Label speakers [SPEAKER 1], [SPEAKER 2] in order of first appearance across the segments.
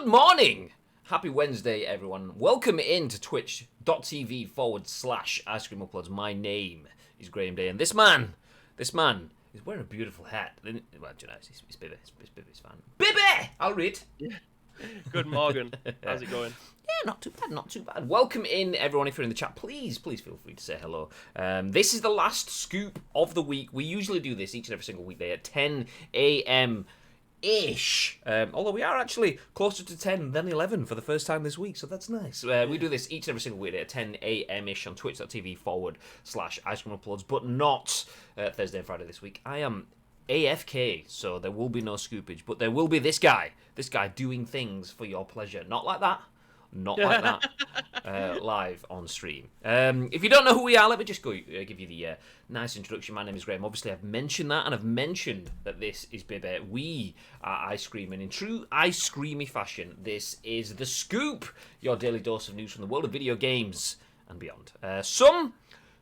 [SPEAKER 1] Good morning! Happy Wednesday, everyone. Welcome in to twitch.tv/Ice Cream Uploads. My name is Graham Day, and this man is wearing a beautiful hat. Well, do you know, it's Bibby. It's Bibby's fan. Bibby! I'll read.
[SPEAKER 2] Yeah. Good morning. How's it going?
[SPEAKER 1] Yeah, not too bad. Welcome in, everyone. If you're in the chat, please feel free to say hello. This is the last scoop of the week. We usually do this each and every single weekday at 10 a.m. ish. Although we are actually closer to 10 than 11 for the first time this week, so that's nice. We do this each and every single weekday at 10 a.m. ish on twitch.tv/Ice Cream Uploads, but not Thursday and Friday this week. I am AFK, so there will be no scoopage, but there will be this guy doing things for your pleasure. Not like that. Live on stream. If you don't know who we are, let me just go give you the nice introduction. My name is Graham. Obviously, I've mentioned that, and I've mentioned that this is Bibby. We are Ice Cream, and in true Ice Creamy fashion, this is The Scoop, your daily dose of news from the world of video games and beyond.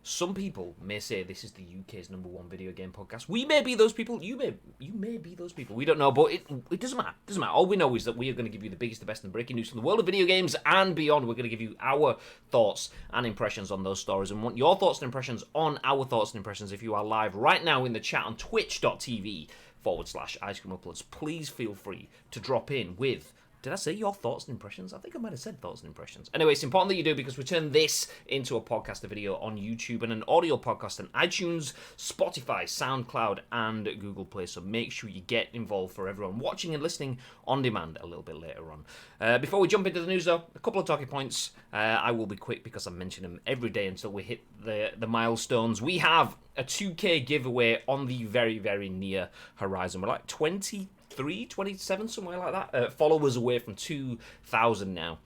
[SPEAKER 1] Some people may say this is the UK's #1 video game podcast. We may be those people. You may be those people. We don't know, but it doesn't matter. It doesn't matter. All we know is that we are going to give you the biggest, the best, and breaking news from the world of video games and beyond. We're going to give you our thoughts and impressions on those stories, and want your thoughts and impressions on our thoughts and impressions. If you are live right now in the chat on twitch.tv/Ice Cream Uploads, please feel free to drop in with. Did I say your thoughts and impressions? I think I might have said thoughts and impressions. Anyway, it's important that you do, because we turn this into a podcast, a video on YouTube, and an audio podcast on iTunes, Spotify, SoundCloud, and Google Play. So make sure you get involved for everyone watching and listening on demand a little bit later on. Before we jump into the news, though, a couple of talking points. I will be quick because I mention them every day until we hit the milestones. We have a 2K giveaway on the very, very near horizon. We're like 27, somewhere like that. Followers away from 2,000 now.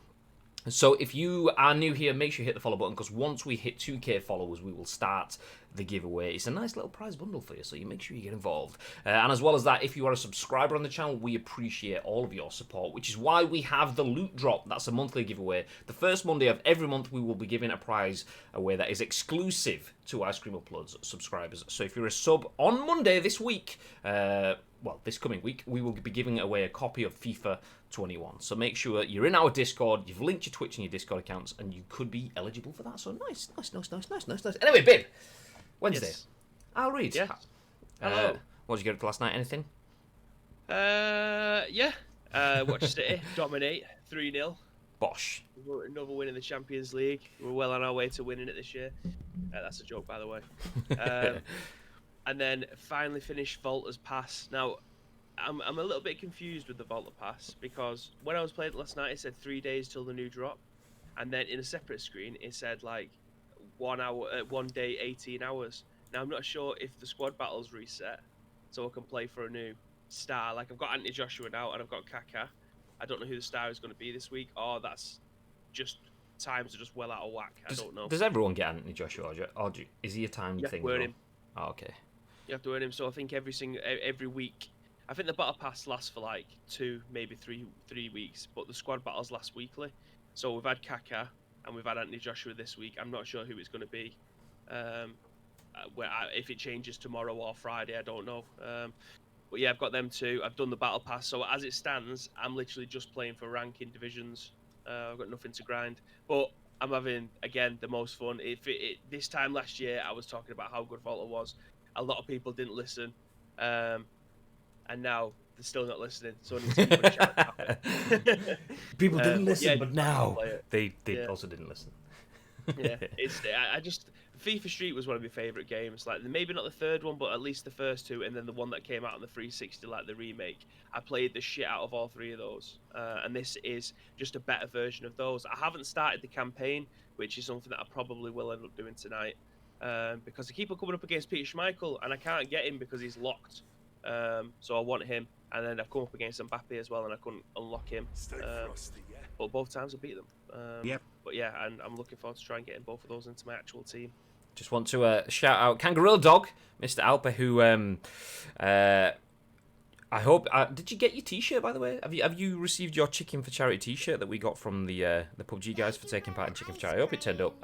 [SPEAKER 1] So if you are new here, make sure you hit the follow button, because once we hit 2K followers, we will start the giveaway. It's a nice little prize bundle for you, so you make sure you get involved. And as well as that, if you are a subscriber on the channel, we appreciate all of your support, which is why we have the loot drop. That's a monthly giveaway. The first Monday of every month, we will be giving a prize away that is exclusive to Ice Cream Uploads subscribers. So if you're a sub on Monday this week, this coming week, we will be giving away a copy of FIFA 21. So make sure you're in our Discord, you've linked your Twitch and your Discord accounts, and you could be eligible for that. So nice. Anyway, Bib, Wednesday.
[SPEAKER 2] Yes.
[SPEAKER 1] I'll read.
[SPEAKER 2] Yeah. Hello.
[SPEAKER 1] What did you get up to last night? Anything?
[SPEAKER 2] Watched City dominate 3-0.
[SPEAKER 1] Bosh.
[SPEAKER 2] Another win in the Champions League. We're well on our way to winning it this year. That's a joke, by the way. And then finally finished Volta's Pass. Now, I'm a little bit confused with the Volta Pass, because when I was playing it last night, it said 3 days till the new drop, and then in a separate screen it said like 1 day, 18 hours. Now I'm not sure if the squad battles reset, so I can play for a new star. Like, I've got Anthony Joshua now, and I've got Kaká. I don't know who the star is going to be this week, or that's just times are just well out of whack. I don't know.
[SPEAKER 1] Does everyone get Anthony Joshua, or is he a timed thing?
[SPEAKER 2] Wear him.
[SPEAKER 1] Oh, okay.
[SPEAKER 2] You have to earn him. So I think every week. I think the battle pass lasts for like 2, maybe 3 weeks, but the squad battles last weekly. So we've had Kaká and we've had Anthony Joshua this week. I'm not sure who it's going to be. If it changes tomorrow or Friday, I don't know. But yeah, I've got them too. I've done the battle pass. So as it stands, I'm literally just playing for ranking divisions. I've got nothing to grind, but I'm having, again, the most fun. This time last year, I was talking about how good Volta was. A lot of people didn't listen, and now they're still not listening. So I need to put a shout out.
[SPEAKER 1] People didn't listen, but now they
[SPEAKER 2] also
[SPEAKER 1] didn't listen.
[SPEAKER 2] Yeah, I just FIFA Street was one of my favourite games. Like, maybe not the third one, but at least the first 2, and then the one that came out on the 360, like the remake. I played the shit out of all 3 of those, and this is just a better version of those. I haven't started the campaign, which is something that I probably will end up doing tonight, because I keep on coming up against Peter Schmeichel, and I can't get him because he's locked. So I want him, and then I've come up against Mbappe as well, and I couldn't unlock him. But both times I beat them. But yeah, and I'm looking forward to trying getting both of those into my actual team.
[SPEAKER 1] Just want to shout out Kangaroo Dog, Mr. Alper, who I hope. Did you get your T-shirt, by the way? Have you received your Chicken for Charity T-shirt that we got from the PUBG guys for taking part in Chicken for Charity? I hope it turned up.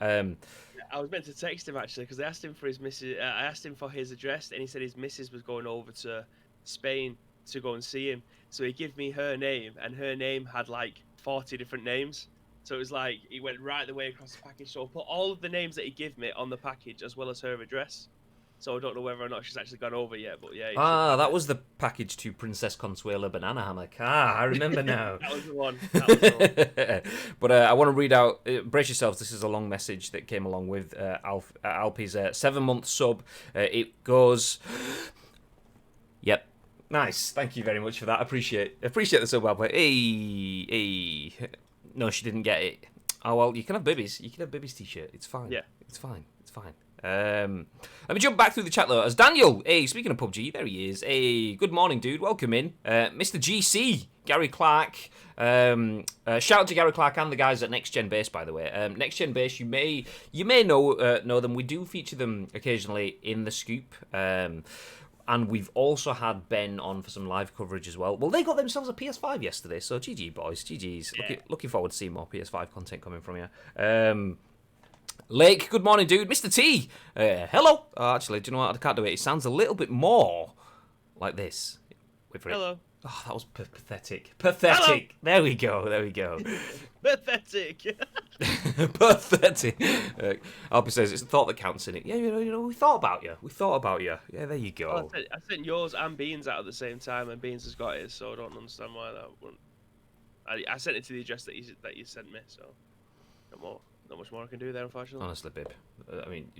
[SPEAKER 2] I was meant to text him actually, because I asked him for his missus. I asked him for his address, and he said his missus was going over to Spain to go and see him. So he gave me her name, and her name had like 40 different names. So it was like he went right the way across the package. So I put all of the names that he gave me on the package as well as her address. So I don't know whether or not she's actually gone over yet, but yeah.
[SPEAKER 1] That was the package to Princess Consuela Banana Hammock. I remember now.
[SPEAKER 2] That was the one. That was the one.
[SPEAKER 1] But I want to read out, brace yourselves, this is a long message that came along with Alpy's 7-month sub. It goes, yep, nice, thank you very much for that, appreciate the sub, Alpy. Hey. No, she didn't get it. Oh, well, you can have Bibby's t-shirt, it's fine.
[SPEAKER 2] Yeah.
[SPEAKER 1] It's fine. Let me jump back through the chat though. As Daniel, hey, speaking of PUBG, there he is. Hey, good morning, dude. Welcome in. Mr. GC, Gary Clark. Shout out to Gary Clark and the guys at Next Gen Base, by the way. Next Gen Base, you may know them. We do feature them occasionally in the Scoop. And we've also had Ben on for some live coverage as well. Well, they got themselves a PS5 yesterday, so GG boys, GG's. Yeah. Looking forward to seeing more PS5 content coming from you. Lake, good morning, dude. Mr. T, hello. Actually, do you know what? I can't do it. It sounds a little bit more like this. Wait for it.
[SPEAKER 2] Hello.
[SPEAKER 1] Oh, that was pathetic. Pathetic. Hello. There we go.
[SPEAKER 2] Pathetic.
[SPEAKER 1] Pathetic. Alpy says it's the thought that counts in it. Yeah, you know, we thought about you. Yeah, there you go.
[SPEAKER 2] Well, I sent yours and Beans out at the same time, and Beans has got his, so I don't understand why that wouldn't. I sent it to the address that you sent me, so not much more I can do there, unfortunately.
[SPEAKER 1] Honestly, Bib. I mean,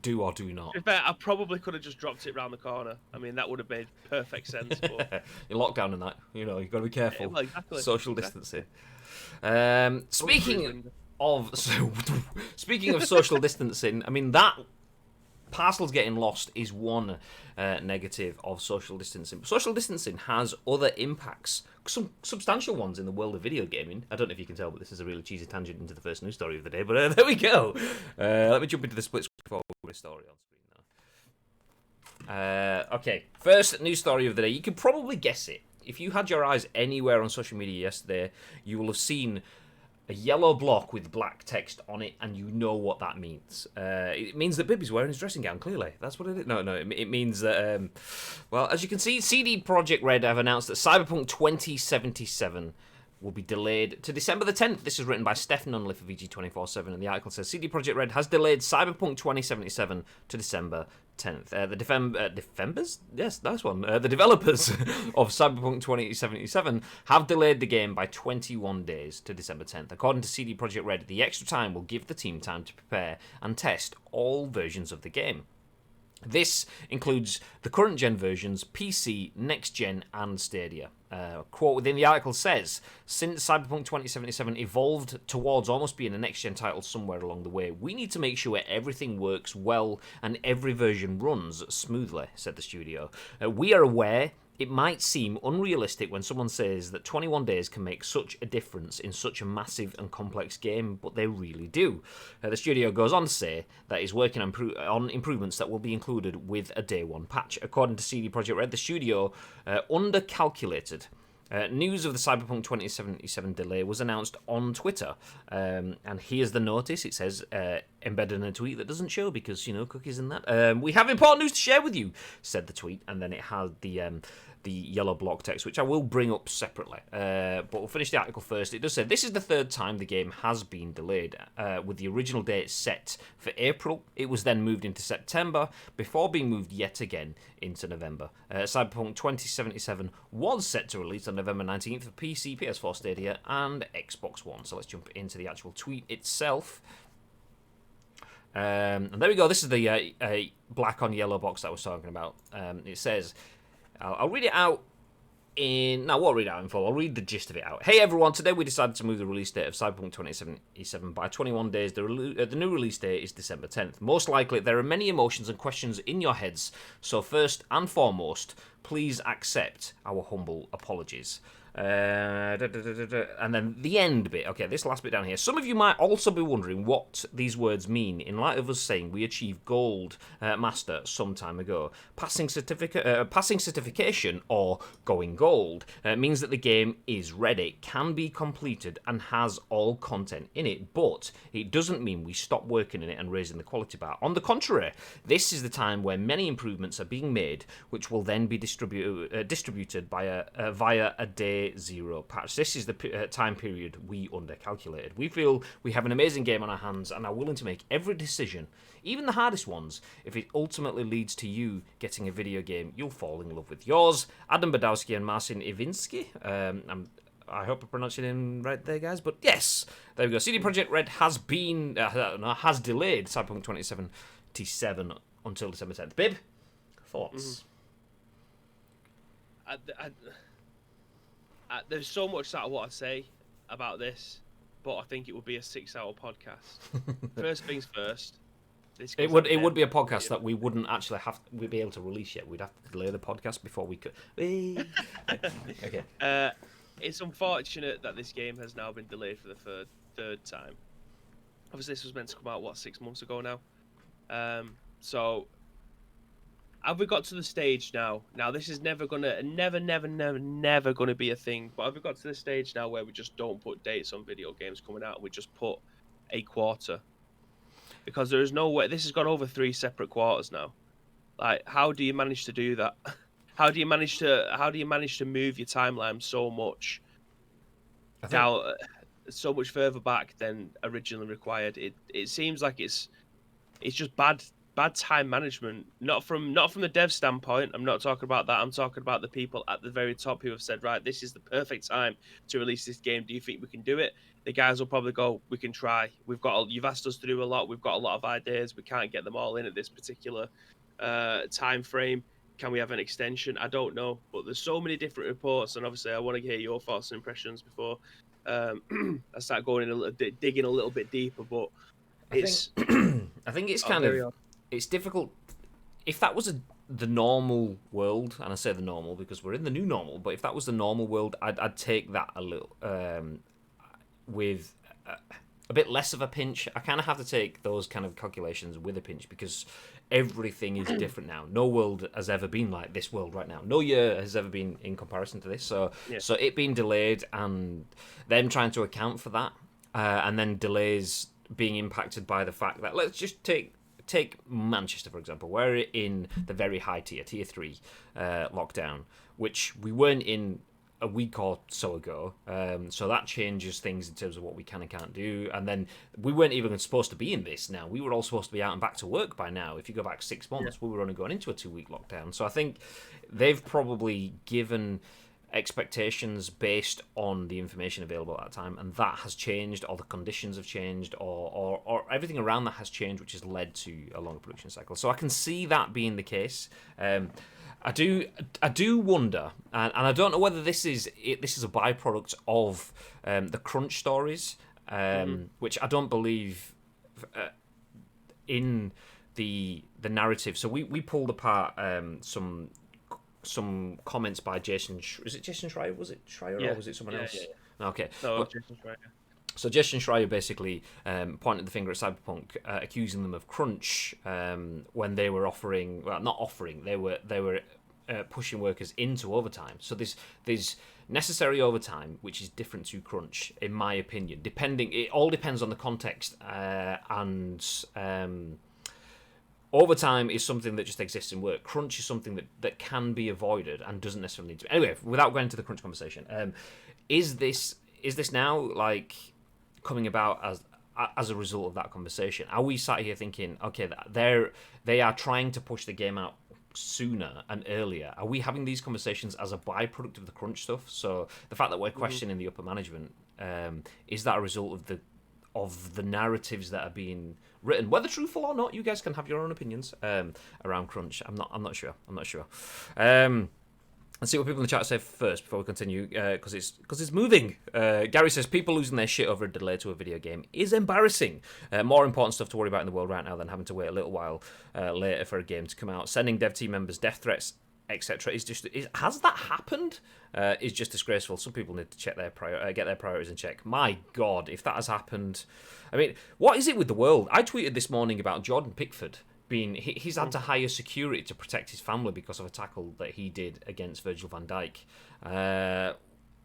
[SPEAKER 1] do or do not.
[SPEAKER 2] In fact, I probably could have just dropped it round the corner. I mean, that would have made perfect sense. But...
[SPEAKER 1] You're locked down in that. You know, you've got to be careful.
[SPEAKER 2] Yeah, well, exactly.
[SPEAKER 1] Social distancing. Speaking of social distancing, I mean, that parcels getting lost is one negative of social distancing. Social distancing has other impacts, some substantial ones in the world of video gaming. I don't know if you can tell, but this is a really cheesy tangent into the first news story of the day, but there we go. Let me jump into the split screen before we put a story on screen now. Okay, first news story of the day. You can probably guess it. If you had your eyes anywhere on social media yesterday, you will have seen a yellow block with black text on it, and you know what that means. It means that Bibby's wearing his dressing gown, clearly. That's what it is. No, it means that, well, as you can see, CD Projekt Red have announced that Cyberpunk 2077 will be delayed to December the 10th. This is written by Stephany Nunneley for VG247, and the article says CD Projekt Red has delayed Cyberpunk 2077 to December 10th. The Defenders? Yes, nice one. The developers of Cyberpunk 2077 have delayed the game by 21 days to December 10th. According to CD Projekt Red, the extra time will give the team time to prepare and test all versions of the game. This includes the current gen versions, PC, next gen, and Stadia. Quote within the article says, since Cyberpunk 2077 evolved towards almost being a next gen title somewhere along the way, we need to make sure everything works well and every version runs smoothly, said the studio. We are aware it might seem unrealistic when someone says that 21 days can make such a difference in such a massive and complex game, but they really do. The studio goes on to say that it's working on improvements that will be included with a day one patch. According to CD Projekt Red, the studio undercalculated. News of the Cyberpunk 2077 delay was announced on Twitter, and here's the notice. It says, embedded in a tweet that doesn't show because, cookies and that. We have important news to share with you, said the tweet, and then it had the yellow block text, which I will bring up separately. But we'll finish the article first. It does say, this is the third time the game has been delayed, with the original date set for April. It was then moved into September, before being moved yet again into November. Cyberpunk 2077 was set to release on November 19th for PC, PS4, Stadia, and Xbox One. So let's jump into the actual tweet itself. And there we go. This is the black on yellow box that I was talking about. It says, I'll read it out I won't read it out in full. I'll read the gist of it out. Hey everyone, today we decided to move the release date of Cyberpunk 2077 by 21 days. The new release date is December 10th. Most likely, there are many emotions and questions in your heads, so first and foremost, please accept our humble apologies. And then the end bit. Okay, this last bit down here. Some of you might also be wondering what these words mean in light of us saying we achieved gold master some time ago. Passing certification or going gold means that the game is ready, can be completed, and has all content in it. But it doesn't mean we stop working in it and raising the quality bar. On the contrary, this is the time where many improvements are being made, which will then be distributed via a day zero patch. This is the time period we undercalculated. We feel we have an amazing game on our hands and are willing to make every decision, even the hardest ones, if it ultimately leads to you getting a video game you'll fall in love with. Yours, Adam Badowski and Marcin Iwinski. I hope I pronounced your name right there, guys. But yes, there we go. CD Projekt Red has been has delayed Cyberpunk 2077 until December 10th. Bib, thoughts?
[SPEAKER 2] There's so much that I want to say about this, but I think it would be a 6-hour podcast. First things first.
[SPEAKER 1] It would be a podcast that we wouldn't actually we'd be able to release yet. We'd have to delay the podcast before we could. Okay.
[SPEAKER 2] It's unfortunate that this game has now been delayed for the third time. Obviously, this was meant to come out 6 months ago now. So have we got to the stage now? Now this is never gonna be a thing. But have we got to the stage now where we just don't put dates on video games coming out and we just put a quarter? Because there is no way. This has gone over 3 separate quarters now. Like, how do you manage to do that? How do you manage to move your timeline so much down, so much further back than originally required? It seems like it's just bad time management. Not from the dev standpoint. I'm not talking about that. I'm talking about the people at the very top who have said, right, this is the perfect time to release this game. Do you think we can do it? The guys will probably go, we can try. You've asked us to do a lot. We've got a lot of ideas. We can't get them all in at this particular time frame. Can we have an extension? I don't know, but there's so many different reports, and obviously I want to hear your thoughts and impressions before I start going digging a little bit deeper. But
[SPEAKER 1] I think it's it's difficult. If that was the normal world, and I say the normal because we're in the new normal, but if that was the normal world, I'd take that a little with a bit less of a pinch. I kind of have to take those kind of calculations with a pinch because everything is different now. No world has ever been like this world right now. No year has ever been in comparison to this. So it being delayed and them trying to account for that, and then delays being impacted by the fact that, let's just take Manchester, for example. We're in the very high tier 3 lockdown, which we weren't in a week or so ago, so that changes things in terms of what we can and can't do. And then we weren't even supposed to be in this now. We were all supposed to be out and back to work by now. If you go back 6 months, we were only going into a 2-week lockdown. So I think they've probably given expectations based on the information available at that time, and that has changed, or the conditions have changed, or everything around that has changed, which has led to a longer production cycle. So I can see that being the case. I do wonder, and I don't know whether this is a byproduct of the crunch stories, which I don't believe in the narrative. So we pulled apart some comments by Jason. Is it Jason Schreier? Was it Schreier or was it someone else? Yeah. Okay.
[SPEAKER 2] Jason Schreier.
[SPEAKER 1] So Jason Schreier basically pointed the finger at Cyberpunk, accusing them of crunch when they were they were pushing workers into overtime. So there's necessary overtime, which is different to crunch, in my opinion. It all depends on the context, and overtime is something that just exists in work. Crunch is something that can be avoided and doesn't necessarily need to. Anyway, without going into the crunch conversation, is this now like coming about as a result of that conversation? Are we sat here thinking, okay, they are trying to push the game out sooner and earlier? Are we having these conversations as a byproduct of the crunch stuff? So the fact that we're questioning the upper management, is that a result of the narratives that are being written, whether truthful or not? You guys can have your own opinions around crunch. I'm not sure. Let's see what people in the chat say first before we continue, because it's moving. Gary says, people losing their shit over a delay to a video game is embarrassing. More important stuff to worry about in the world right now than having to wait a little while later for a game to come out. Sending dev team members death threats etc. Has that happened? Is just disgraceful. Some people need to check their get their priorities in check. My God, if that has happened, I mean, what is it with the world? I tweeted this morning about Jordan Pickford he's had to hire security to protect his family because of a tackle that he did against Virgil van Dijk.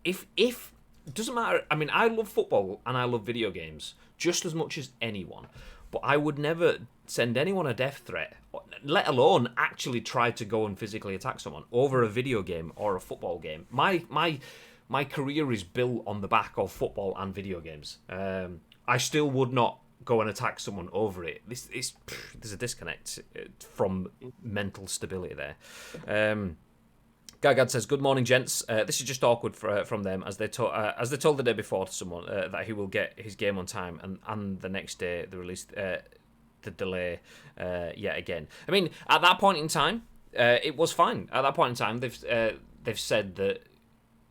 [SPEAKER 1] If it doesn't matter. I mean, I love football and I love video games just as much as anyone, but I would never send anyone a death threat, let alone actually try to go and physically attack someone over a video game or a football game. My career is built on the back of football and video games. I still would not go and attack someone over it. There's a disconnect from mental stability there. Gagad says, "Good morning, gents. This is just awkward from them as they told the day before to someone that he will get his game on time, and the next day they released the delay yet again. I mean, at that point in time, it was fine. At that point in time, they've said that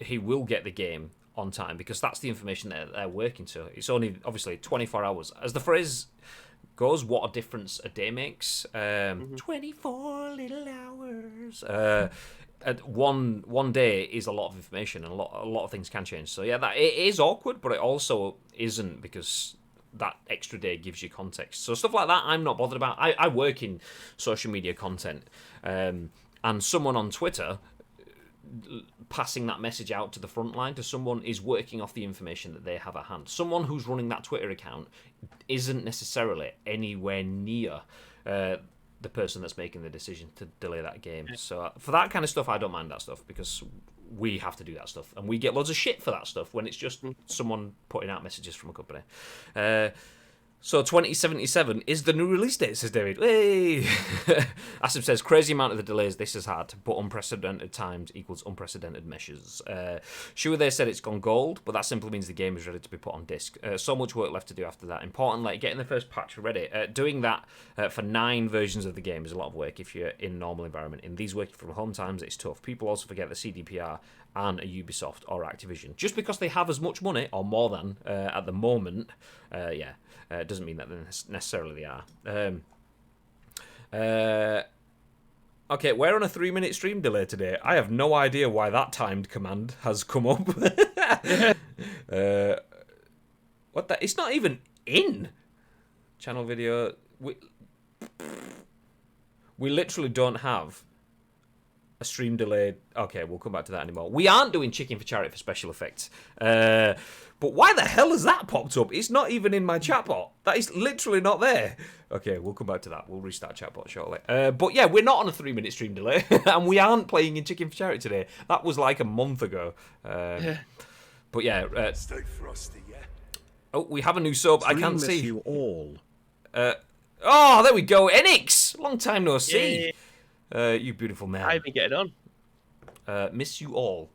[SPEAKER 1] he will get the game on time because that's the information that they're working to. It's only obviously 24 hours, as the phrase goes. What a difference a day makes. 24 little hours." At one day is a lot of information, and a lot of things can change. So yeah, that it is awkward, but it also isn't, because that extra day gives you context. So stuff like that, I'm not bothered about. I work in social media content, and someone on Twitter passing that message out to the front line to someone is working off the information that they have at hand. Someone who's running that Twitter account isn't necessarily anywhere near the person that's making the decision to delay that game. So for that kind of stuff, I don't mind that stuff, because we have to do that stuff, and we get loads of shit for that stuff when it's just someone putting out messages from a company. So 2077 is the new release date, says David. Hey! Asim says, "Crazy amount of the delays this has had, but unprecedented times equals unprecedented measures." Sure, they said it's gone gold, but that simply means the game is ready to be put on disc. So much work left to do after that. Importantly, getting the first patch ready. Doing that for 9 versions of the game is a lot of work if you're in normal environment. In these working from home times, it's tough. People also forget the CDPR and a Ubisoft or Activision. Just because they have as much money, or more than, at the moment, doesn't mean that they necessarily are. Okay, we're on a 3-minute stream delay today. I have no idea why that timed command has come up. What the? It's not even in channel video. We literally don't have a stream delay. Okay, we'll come back to that anymore. We aren't doing chicken for charity for special effects. But why the hell has that popped up? It's not even in my chatbot. That is literally not there. Okay, we'll come back to that. We'll restart chatbot shortly. But yeah, we're not on a 3-minute stream delay. And we aren't playing in chicken for charity today. That was like a month ago. But yeah.
[SPEAKER 3] Stay frosty, yeah?
[SPEAKER 1] Oh, we have a new sub. I can't see.
[SPEAKER 3] You all.
[SPEAKER 1] Oh, there we go. Enix! Long time no see.
[SPEAKER 2] Yeah.
[SPEAKER 1] You beautiful man.
[SPEAKER 2] I've been getting on.
[SPEAKER 1] Miss you all.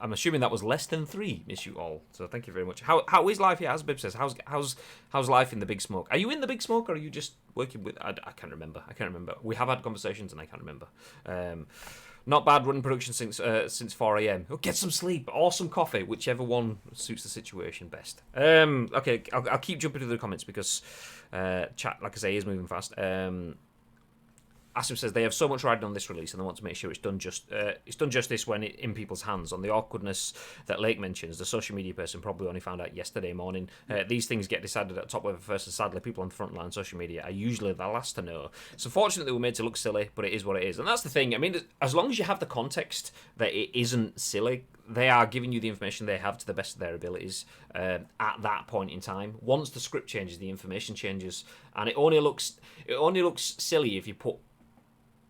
[SPEAKER 1] I'm assuming that was less than 3. Miss you all. So thank you very much. How is life here? As Bib says, how's life in the Big Smoke? Are you in the Big Smoke, or are you just working with? I can't remember. We have had conversations, and I can't remember. Not bad running production since 4 a.m. Oh, get some sleep or some coffee, whichever one suits the situation best. Okay, I'll keep jumping to the comments because chat, like I say, is moving fast. Asim says they have so much riding on this release, and they want to make sure it's done justice when in people's hands. On the awkwardness that Lake mentions, the social media person probably only found out yesterday morning. These things get decided at top level first, and sadly, people on the front line social media are usually the last to know. It's unfortunate they were made to look silly, but it is what it is, and that's the thing. I mean, as long as you have the context that it isn't silly, they are giving you the information they have to the best of their abilities at that point in time. Once the script changes, the information changes, and it only looks silly if you put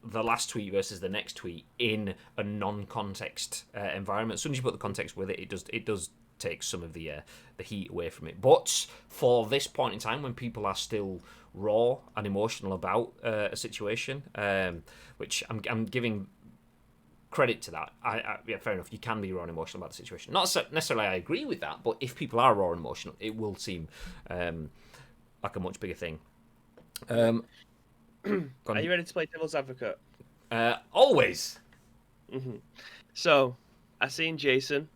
[SPEAKER 1] the last tweet versus the next tweet in a non-context environment. As soon as you put the context with it, it does take some of the heat away from it. But for this point in time, when people are still raw and emotional about a situation, which I'm giving credit to that. Yeah, fair enough. You can be raw and emotional about the situation. Not necessarily I agree with that, but if people are raw and emotional, it will seem like a much bigger thing.
[SPEAKER 2] Are you ready to play devil's advocate?
[SPEAKER 1] Always.
[SPEAKER 2] Mm-hmm. So, I seen Jason.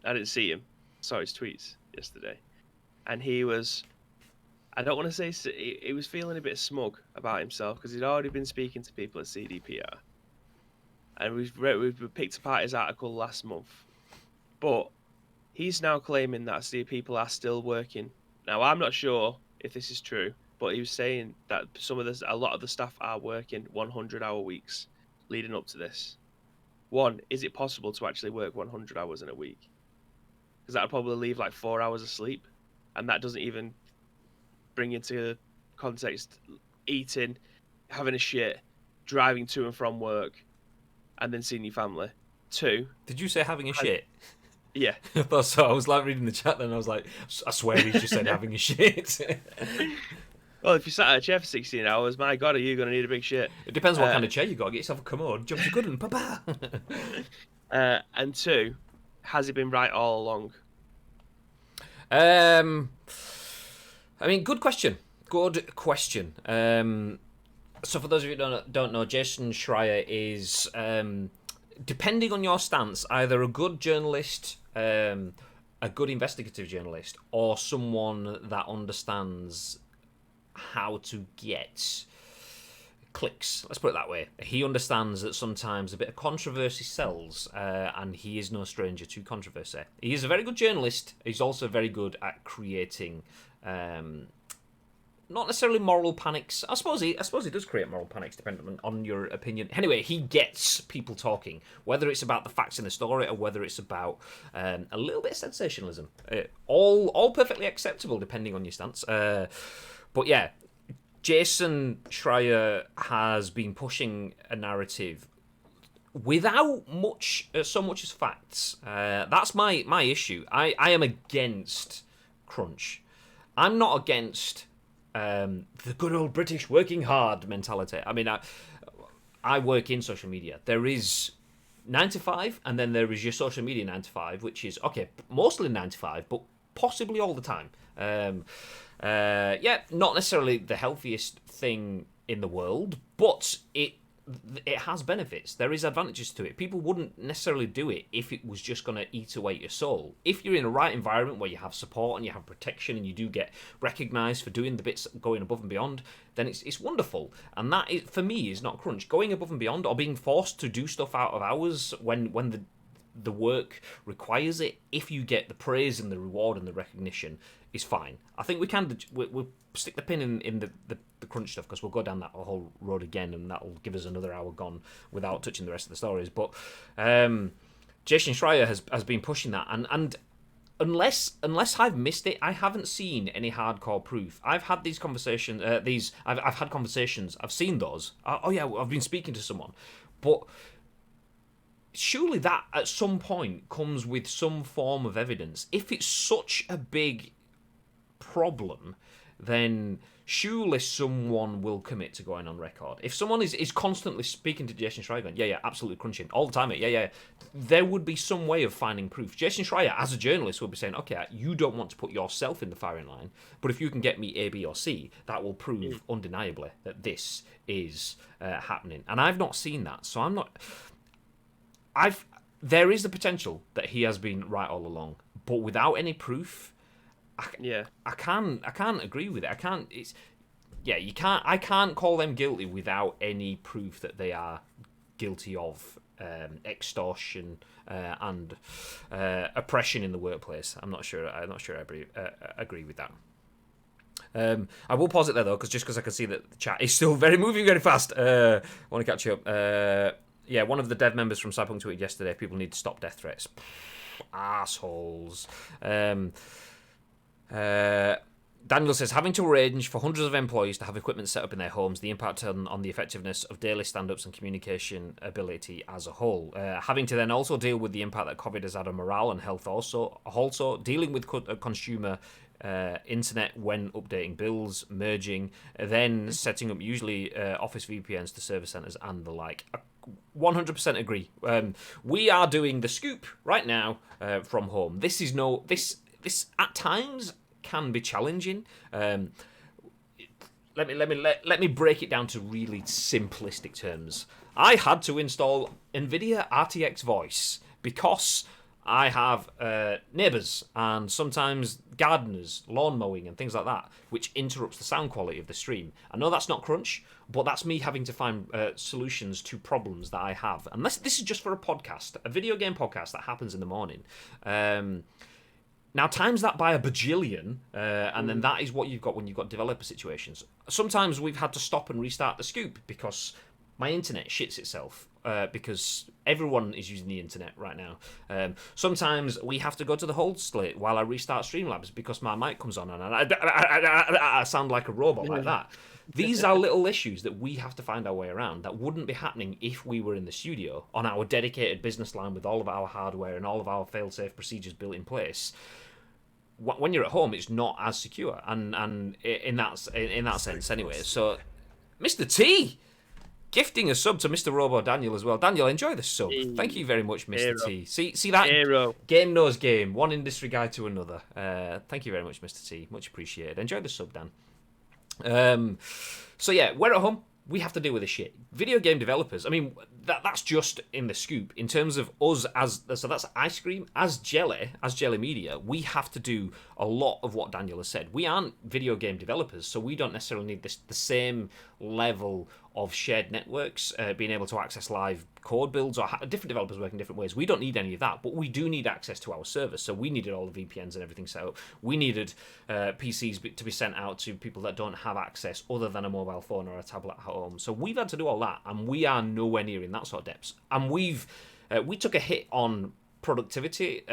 [SPEAKER 2] I didn't see him. Saw his tweets yesterday, and he was. I don't want to say he was feeling a bit smug about himself because he'd already been speaking to people at CDPR, and we picked apart his article last month. But he's now claiming that people are still working. Now, I'm not sure if this is true, but he was saying that a lot of the staff are working 100-hour weeks leading up to this. One, is it possible to actually work 100 hours in a week? Because that would probably leave like 4 hours of sleep, and that doesn't even bring into context eating, having a shit, driving to and from work, and then seeing your family. Two.
[SPEAKER 1] Did you say having a shit?
[SPEAKER 2] Yeah.
[SPEAKER 1] I thought so. I was like reading the chat, then I was like, I swear he just said having a shit.
[SPEAKER 2] Well, if you sat at a chair for 16 hours, my God, are you going to need a big shit?
[SPEAKER 1] It depends what kind of chair you got. Get yourself a commode. Jump to good and papa.
[SPEAKER 2] And two, has it been right all along?
[SPEAKER 1] I mean, good question. Good question. So for those of you who don't know, Jason Schreier is, depending on your stance, either a good journalist, a good investigative journalist, or someone that understands how to get clicks. Let's put it that way. He understands that sometimes a bit of controversy sells, and he is no stranger to controversy. He is a very good journalist. He's also very good at creating, not necessarily moral panics. I suppose he does create moral panics, depending on your opinion. Anyway, he gets people talking, whether it's about the facts in the story or whether it's about a little bit of sensationalism. All perfectly acceptable, depending on your stance. But yeah, Jason Schreier has been pushing a narrative without so much as facts. That's my issue. I am against crunch. I'm not against the good old British working hard mentality. I mean, I work in social media. There is 9 to 5, and then there is your social media 9 to 5, which is, okay, mostly 9 to 5, but possibly all the time. Yeah, not necessarily the healthiest thing in the world, but it has benefits. There is advantages to it. People wouldn't necessarily do it if it was just going to eat away your soul. If you're in a right environment where you have support and you have protection and you do get recognised for doing the bits going above and beyond, then it's wonderful. And that, for me, is not crunch. Going above and beyond or being forced to do stuff out of hours when the work requires it, if you get the praise and the reward and the recognition, is fine. I think we'll stick the pin in the crunch stuff, because we'll go down that whole road again, and that'll give us another hour gone without touching the rest of the stories. But Jason Schreier has been pushing that, and unless I've missed it, I haven't seen any hardcore proof. I've had these conversations. I've had conversations. I've seen those. Oh yeah, I've been speaking to someone, but surely that at some point comes with some form of evidence. If it's such a big problem, then surely someone will commit to going on record. If someone is constantly speaking to Jason Schreier going, yeah, absolutely crunching, all the time, yeah, there would be some way of finding proof. Jason Schreier, as a journalist, would be saying, okay, you don't want to put yourself in the firing line, but if you can get me A, B, or C, that will prove undeniably that this is happening. And I've not seen that, so I'm not... There is the potential that he has been right all along, but without any proof, I can't agree with it. I can't. I can't call them guilty without any proof that they are guilty of extortion and oppression in the workplace. I'm not sure I agree with that. I will pause it there though, because I can see that the chat is still moving very fast. I want to catch you up. Yeah, one of the dev members from Cyberpunk tweeted yesterday, people need to stop death threats. Assholes. Daniel says, having to arrange for hundreds of employees to have equipment set up in their homes, the impact on the effectiveness of daily stand-ups and communication ability as a whole. Having to then also deal with the impact that COVID has had on morale and health also dealing with consumer internet when updating bills, merging, then setting up usually office VPNs to service centers and the like. 100% agree. We are doing the scoop right now from home. This at times can be challenging. Let me break it down to really simplistic terms. I had to install NVIDIA RTX Voice because I have neighbours, and sometimes gardeners, lawn mowing, and things like that, which interrupts the sound quality of the stream. I know that's not crunch, but that's me having to find solutions to problems that I have. And this is just for a podcast, a video game podcast that happens in the morning. Now, times that by a bajillion, and then that is what you've got when you've got developer situations. Sometimes we've had to stop and restart the scoop because my internet shits itself, because everyone is using the internet right now. Sometimes we have to go to the hold slate while I restart Streamlabs because my mic comes on and I sound like a robot like that. These are little issues that we have to find our way around that wouldn't be happening if we were in the studio on our dedicated business line with all of our hardware and all of our fail-safe procedures built in place. When you're at home, it's not as secure, and in that sense, anyway. So, Mr. T, gifting a sub to Mr. Robo Daniel as well. Daniel, enjoy the sub. Thank you very much, Mr.
[SPEAKER 2] Hero.
[SPEAKER 1] T. See that?
[SPEAKER 2] Hero.
[SPEAKER 1] Game knows game. One industry guy to another. Thank you very much, Mr. T. Much appreciated. Enjoy the sub, Dan. So yeah, we're at home. We have to deal with this shit. Video game developers, I mean, that's just in the scoop. In terms of us so that's Ice Cream, as Jelly Media, we have to do a lot of what Daniel has said. We aren't video game developers, so we don't necessarily need the same level of shared networks, being able to access live code builds, or different developers work in different ways. We don't need any of that, but we do need access to our servers. So we needed all the VPNs and everything set up. We needed PCs to be sent out to people that don't have access other than a mobile phone or a tablet at home. So we've had to do all that, and we are nowhere near in that sort of depths. And we took a hit on productivity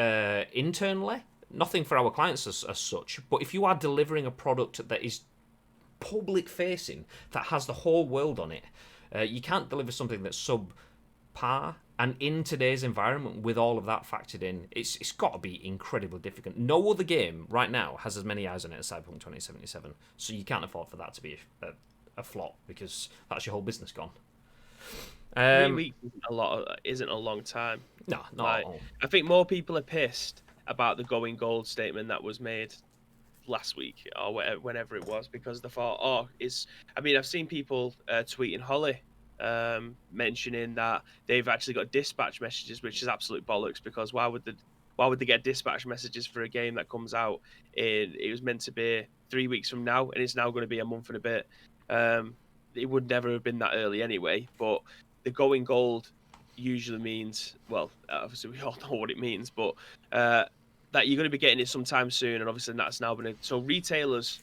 [SPEAKER 1] internally. Nothing for our clients as such, but if you are delivering a product that is public facing, that has the whole world on it, you can't deliver something that's subpar. And in today's environment, with all of that factored in, it's got to be incredibly difficult. No other game right now has as many eyes on it as Cyberpunk 2077, so you can't afford for that to be a flop, because that's your whole business gone.
[SPEAKER 2] 3 weeks isn't a long time.
[SPEAKER 1] No, not at all.
[SPEAKER 2] I think more people are pissed about the going gold statement that was made last week or whenever it was, because they thought, I've seen people tweeting Holly, mentioning that they've actually got dispatch messages, which is absolute bollocks, because why would they get dispatch messages for a game that comes out it was meant to be 3 weeks from now, and it's now going to be a month and a bit. It would never have been that early anyway, but the going gold usually means, well, obviously we all know what it means, but that you're going to be getting it sometime soon, and obviously that's now been so retailers,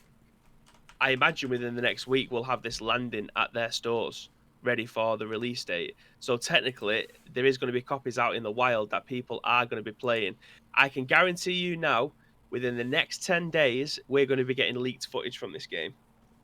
[SPEAKER 2] I imagine within the next week, will have this landing at their stores ready for the release date. So technically there is going to be copies out in the wild that people are going to be playing. I can guarantee you now, within the next 10 days, we're going to be getting leaked footage from this game.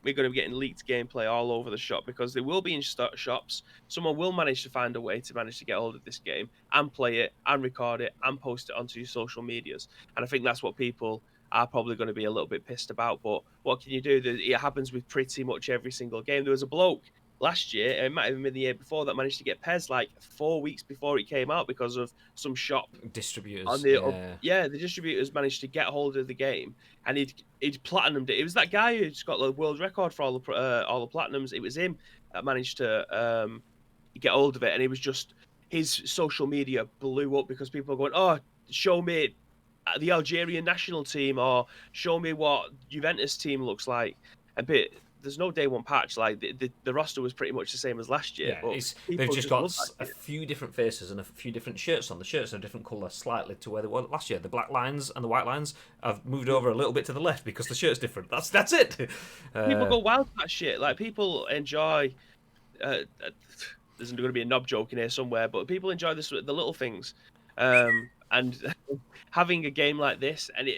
[SPEAKER 2] We're going to be getting leaked gameplay all over the shop, because they will be in shops. Someone will manage to find a way to manage to get hold of this game and play it and record it and post it onto your social medias. And I think that's what people are probably going to be a little bit pissed about. But what can you do? It happens with pretty much every single game. There was a bloke last year, it might have been the year before, that managed to get PES like 4 weeks before it came out because of some shop
[SPEAKER 1] distributors.
[SPEAKER 2] The distributors managed to get hold of the game, and he'd platinumed it. It was that guy who's got the world record for all the platinums. It was him that managed to get hold of it, and it was just, his social media blew up because people were going, "Oh, show me the Algerian national team," or "Show me what Juventus team looks like." There's no day one patch. Like the roster was pretty much the same as last year.
[SPEAKER 1] Yeah, they've just got a few different faces and a few different shirts on. The shirts are a different colour slightly to where they were last year. The black lines and the white lines have moved over a little bit to the left because the shirt's different. That's it.
[SPEAKER 2] People go wild for that shit. Like, people enjoy. There's going to be a knob joke in here somewhere, but people enjoy the little things. And having a game like this, and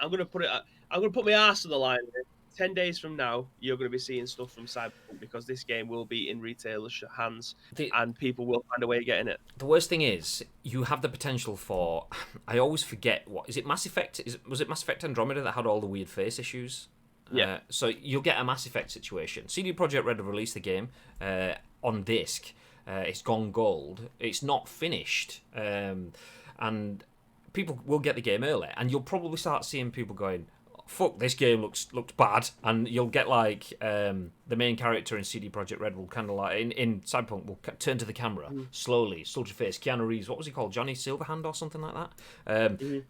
[SPEAKER 2] I'm going to put my arse on the line here. 10 days from now, you're going to be seeing stuff from Cyberpunk, because this game will be in retailers' hands, and people will find a way of getting it.
[SPEAKER 1] The worst thing is, you have the potential for... I always forget, what is it, Mass Effect? Was it Mass Effect Andromeda that had all the weird face issues?
[SPEAKER 2] Yeah.
[SPEAKER 1] So you'll get a Mass Effect situation. CD Projekt Red have released the game on disc. It's gone gold. It's not finished. And people will get the game early, and you'll probably start seeing people going, fuck, this game looks bad, and you'll get like the main character in CD Projekt Red will kind of like in Cyberpunk will turn to the camera slowly, soldier face, Keanu Reeves, what was he called, Johnny Silverhand or something like that.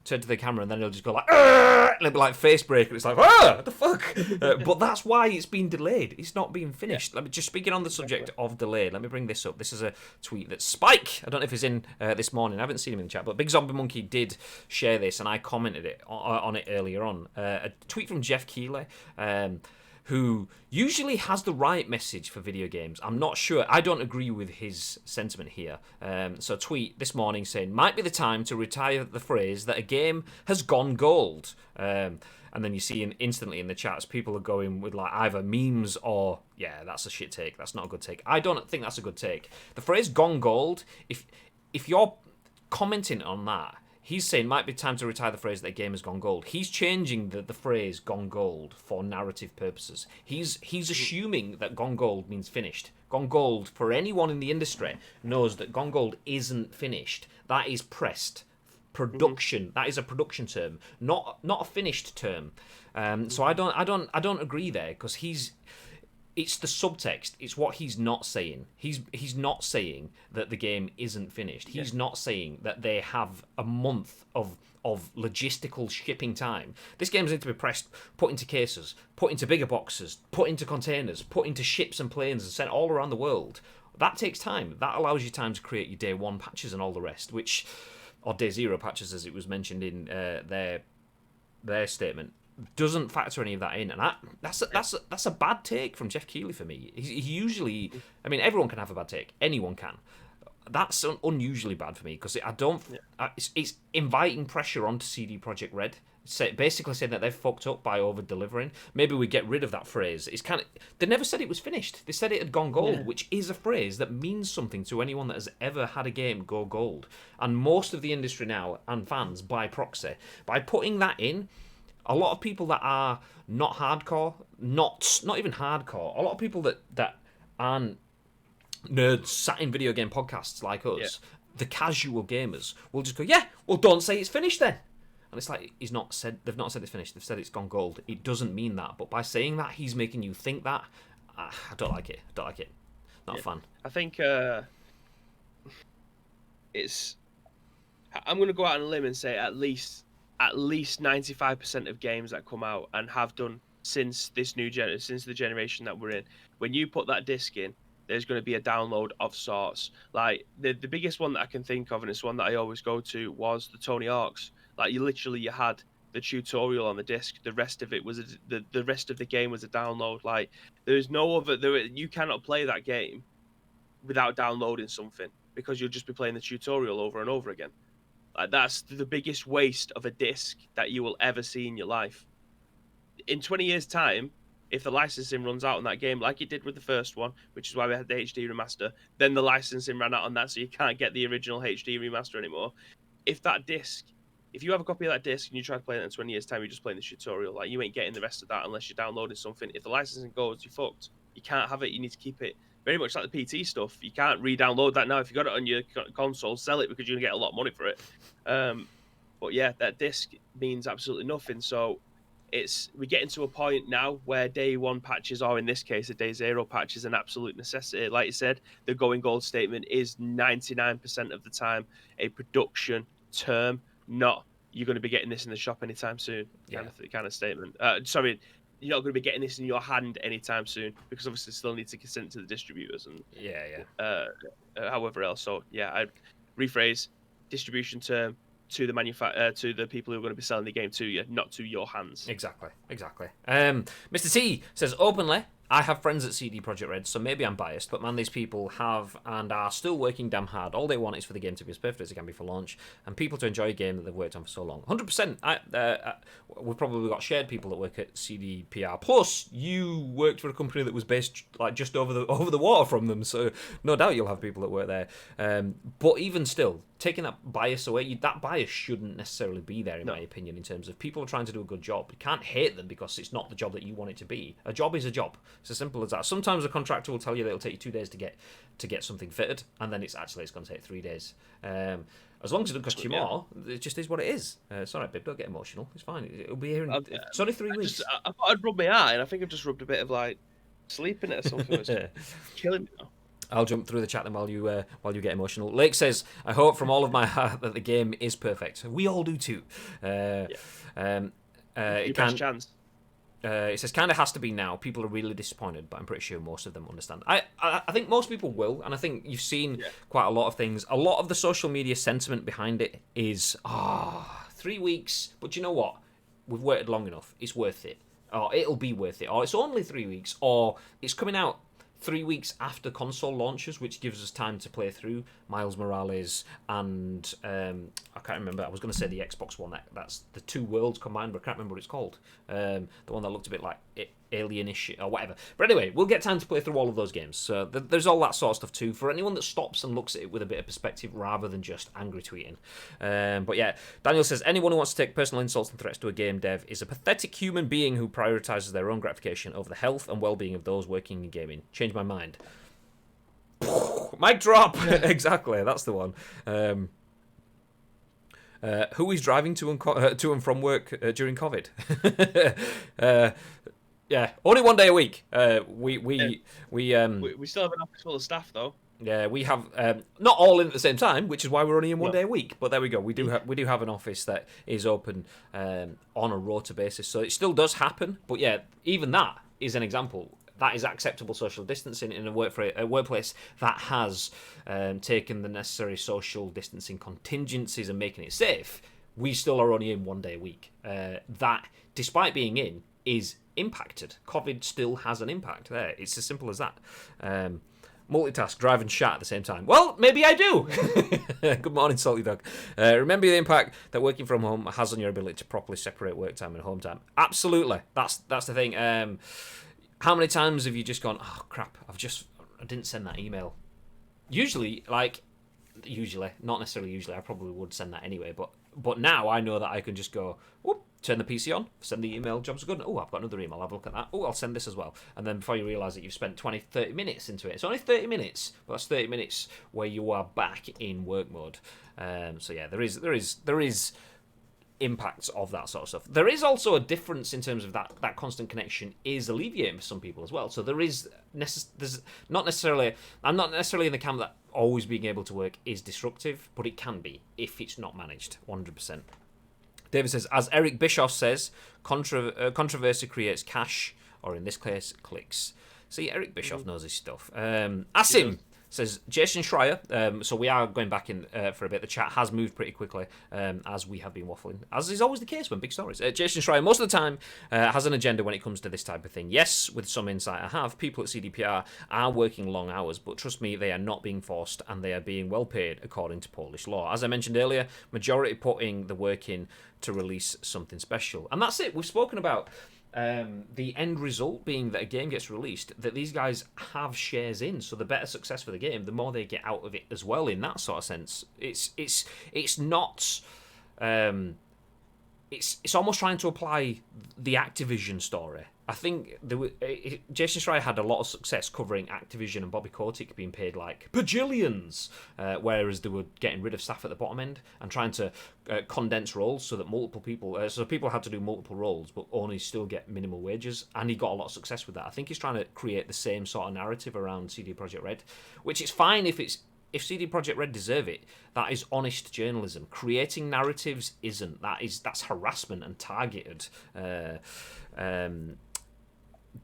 [SPEAKER 1] Turn to the camera, and then he'll just go like, and it'll be like face break, and it's like, what the fuck? But that's why it's been delayed. It's not being finished. Let me just speaking on the subject of delayed. Let me bring this up. This is a tweet that Spike, I don't know if he's in this morning. I haven't seen him in the chat, but Big Zombie Monkey did share this, and I commented it on it earlier on. A tweet from Jeff Keighley, who usually has the right message for video games. I'm not sure. I don't agree with his sentiment here. So a tweet this morning saying, might be the time to retire the phrase that a game has gone gold. And then you see instantly in the chats, people are going with like either memes or, yeah, that's a shit take. That's not a good take. I don't think that's a good take. The phrase gone gold, if you're commenting on that, he's saying might be time to retire the phrase that a game has gone gold. He's changing the phrase gone gold for narrative purposes. He's assuming that gone gold means finished. Gone gold, for anyone in the industry, knows that gone gold isn't finished. That is pressed. Production. That is a production term, not a finished term. So I don't agree there, because it's the subtext. It's what he's not saying. He's not saying that the game isn't finished. He's not saying that they have a month of logistical shipping time. This game's need to be pressed, put into cases, put into bigger boxes, put into containers, put into ships and planes and sent all around the world. That takes time. That allows you time to create your day one patches and all the rest, or day zero patches, as it was mentioned in their statement. Doesn't factor any of that in, and that's a bad take from Jeff Keighley for me. He usually, I mean, everyone can have a bad take, anyone can. That's unusually bad for me, because it's inviting pressure onto CD Projekt Red, basically saying that they've fucked up by over delivering. Maybe we get rid of that phrase. It's kind of, they never said it was finished. They said it had gone gold, which is a phrase that means something to anyone that has ever had a game go gold. And most of the industry now and fans by proxy, by putting that in. A lot of people that are not hardcore, not even hardcore, a lot of people that aren't nerds sat in video game podcasts like us, the casual gamers, will just go, yeah, well, don't say it's finished then. And it's like, they've not said it's finished, they've said it's gone gold. It doesn't mean that, but by saying that, he's making you think that. I don't like it. Not a fan.
[SPEAKER 2] I think I'm going to go out on a limb and say at least 95% of games that come out and have done since the generation that we're in, when you put that disc in, there's going to be a download of sorts. Like the biggest one that I can think of, and it's one that I always go to, was the Tony Hawk's. Like you had the tutorial on the disc. The rest of it was the rest of the game was a download. Like there's no other. You cannot play that game without downloading something, because you'll just be playing the tutorial over and over again. Like that's the biggest waste of a disc that you will ever see in your life. In 20 years' time, if the licensing runs out on that game, like it did with the first one, which is why we had the HD remaster, then the licensing ran out on that, so you can't get the original HD remaster anymore. If you have a copy of that disc and you try to play it in 20 years' time, you're just playing the tutorial. Like you ain't getting the rest of that unless you're downloading something. If the licensing goes, you're fucked. You can't have it. You need to keep it. Very much like the PT stuff. You can't re-download that now. If you got it on your console, sell it, because you're going to get a lot of money for it. But yeah, that disc means absolutely nothing. So we're getting to a point now where day one patches, or in this case, a day zero patch, is an absolute necessity. Like you said, the going gold statement is 99% of the time a production term, not you're going to be getting this in the shop anytime soon kind of statement. Sorry, you're not going to be getting this in your hand anytime soon, because obviously still need to consent to the distributors and however else. So yeah, I'd rephrase distribution term to the to the people who are going to be selling the game to you, not to your hands.
[SPEAKER 1] Exactly. Mr. T says openly, I have friends at CD Projekt Red, so maybe I'm biased, but man, these people have and are still working damn hard. All they want is for the game to be as perfect as it can be for launch, and people to enjoy a game that they've worked on for so long. 100%. We've probably got shared people that work at CDPR. Plus, you worked for a company that was based like just over the water from them, so no doubt you'll have people that work there. But even still, taking that bias away, that bias shouldn't necessarily be there, in
[SPEAKER 2] No.
[SPEAKER 1] my opinion, in terms of people are trying to do a good job. You can't hate them because it's not the job that you want it to be. A job is a job. It's as simple as that. Sometimes a contractor will tell you that it'll take you 2 days to get something fitted, and then it's going to take 3 days. As long as it doesn't cost you more, it just is what it is. It's all right, babe. Don't get emotional. It's fine. It'll be here in it's only 3 weeks.
[SPEAKER 2] I thought I'd rub my eye, and I think I've just rubbed a bit of like sleep in it or something. It's killing me now.
[SPEAKER 1] I'll jump through the chat then while you get emotional. Lake says, "I hope from all of my heart that the game is perfect. We all do too."
[SPEAKER 2] Your best chance.
[SPEAKER 1] It says, "Kind of has to be now. People are really disappointed, but I'm pretty sure most of them understand." I think most people will, and I think you've seen quite a lot of things. A lot of the social media sentiment behind it is, 3 weeks, but you know what? We've waited long enough. It's worth it. Or it'll be worth it. Or it's only 3 weeks. Or it's coming out 3 weeks after console launches, which gives us time to play through Miles Morales and I can't remember. I was going to say the Xbox one. That's the two worlds combined, but I can't remember what it's called. The one that looked a bit like Alien-ish or whatever. But anyway, we'll get time to play through all of those games. So there's all that sort of stuff too. For anyone that stops and looks at it with a bit of perspective rather than just angry tweeting. But yeah, Daniel says, anyone who wants to take personal insults and threats to a game dev is a pathetic human being who prioritises their own gratification over the health and well-being of those working in gaming. Change my mind. Mic drop. Exactly, that's the one. Who is driving to and from work during COVID? Yeah, only 1 day a week. We
[SPEAKER 2] still have an office full of staff though.
[SPEAKER 1] Yeah, we have not all in at the same time, which is why we're only in 1 day a week. But there we go. We do have an office that is open on a rota basis, so it still does happen. But yeah, even that is an example. That is acceptable social distancing in a workplace that has taken the necessary social distancing contingencies and making it safe. We still are only in 1 day a week. That, despite being in, is impacted. COVID still has an impact there. It's as simple as that. Multitask, drive and chat at the same time. Well, maybe I do. Good morning, Salty Dog. Remember the impact that working from home has on your ability to properly separate work time and home time. Absolutely. That's the thing. How many times have you just gone, oh crap, I didn't send that email? Usually, not necessarily usually, I probably would send that anyway, but now I know that I can just go, whoop, turn the PC on, send the email, jobs are good. Oh, I've got another email, I'll have a look at that. Oh, I'll send this as well. And then before you realise that you've spent 20, 30 minutes into it. It's only 30 minutes, but that's 30 minutes where you are back in work mode. So yeah, there is impacts of that sort of stuff. There is also a difference in terms of that constant connection is alleviating for some people as well. So there's not necessarily, I'm not necessarily in the camp that always being able to work is disruptive, but it can be if it's not managed 100%. David says, as Eric Bischoff says, controversy creates cash, or in this case, clicks. See, Eric Bischoff knows his stuff. Asim says, Jason Schreier. So we are going back in for a bit. The chat has moved pretty quickly as we have been waffling, as is always the case when big stories. Jason Schreier, most of the time, has an agenda when it comes to this type of thing. Yes, with some insight I have, people at CDPR are working long hours, but trust me, they are not being forced and they are being well paid according to Polish law. As I mentioned earlier, majority putting the work in to release something special. And that's it. We've spoken about the end result being that a game gets released that these guys have shares in, so the better success for the game, the more they get out of it as well. In that sort of sense, it's not. It's almost trying to apply the Activision story. I think Jason Schreier had a lot of success covering Activision and Bobby Kotick being paid like bajillions, whereas they were getting rid of staff at the bottom end and trying to condense roles so that multiple people, so people had to do multiple roles but only still get minimal wages, and he got a lot of success with that. I think he's trying to create the same sort of narrative around CD Projekt Red, which is fine if CD Projekt Red deserve it. That is honest journalism. Creating narratives isn't. That's harassment and targeted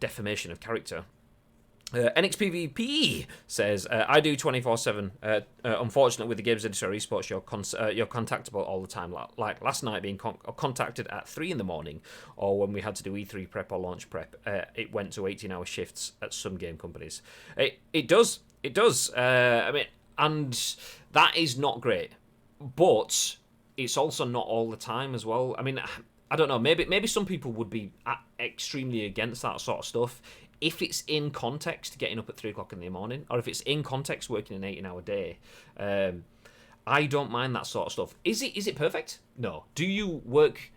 [SPEAKER 1] defamation of character. NXPVP says, I do 24/7. Unfortunately, with the games industry or esports, you're contactable all the time. Like last night, being contacted at 3 in the morning, or when we had to do E3 prep or launch prep, it went to 18-hour shifts at some game companies. It does. I mean, and that is not great, but it's also not all the time as well. I mean, I don't know. Maybe some people would be extremely against that sort of stuff if it's in context, getting up at 3 o'clock in the morning, or if it's in context, working an 18-hour day. I don't mind that sort of stuff. Is it perfect? No. Do you work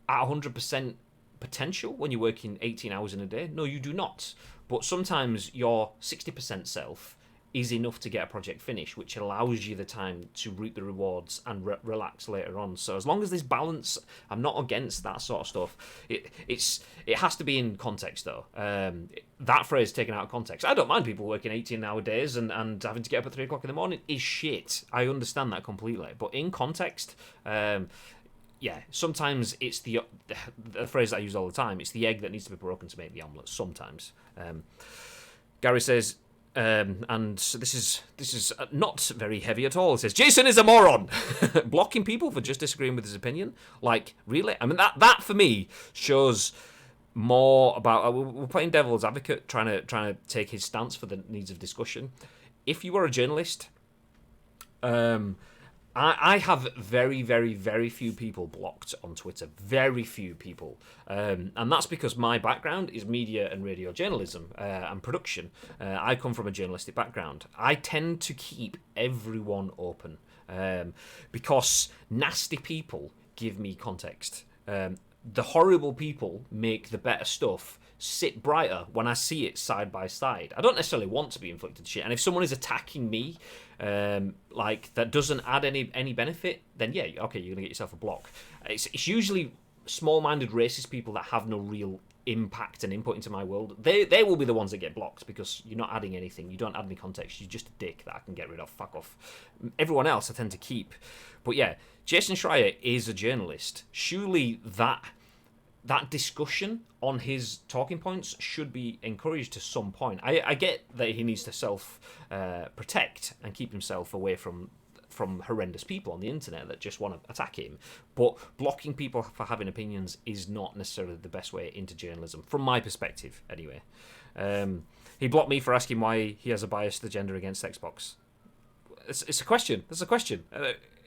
[SPEAKER 1] at 100% potential when you're working 18 hours in a day? No, you do not. But sometimes your 60% self is enough to get a project finished, which allows you the time to reap the rewards and relax later on. So as long as there's balance, I'm not against that sort of stuff. It has to be in context, though. That phrase taken out of context. I don't mind people working 18-hour days and having to get up at 3 o'clock in the morning is shit. I understand that completely. But in context, yeah, sometimes it's the phrase that I use all the time. It's the egg that needs to be broken to make the omelette. Sometimes. Gary says, and this is not very heavy at all. It says Jason is a moron, blocking people for just disagreeing with his opinion. Like, really? I mean, that for me shows more about we're playing devil's advocate, trying to take his stance for the needs of discussion. If you are a journalist, I have very, very, very few people blocked on Twitter. Very few people. And that's because my background is media and radio journalism and production. I come from a journalistic background. I tend to keep everyone open because nasty people give me context. The horrible people make the better stuff sit brighter when I see it side by side. I don't necessarily want to be inflicted shit, and if someone is attacking me, like that doesn't add any benefit, then yeah, okay, you're gonna get yourself a block. It's usually small-minded racist people that have no real impact and input into my world. They will be the ones that get blocked because you're not adding anything. You don't add any context. You're just a dick that I can get rid of. Fuck off. Everyone else I tend to keep. But yeah, Jason Schreier is a journalist. Surely that discussion on his talking points should be encouraged to some point. I get that he needs to self-protect and keep himself away from horrendous people on the internet that just want to attack him. But blocking people for having opinions is not necessarily the best way into journalism, from my perspective, anyway. He blocked me for asking why he has a bias to the gender against Xbox. It's a question. It's a question.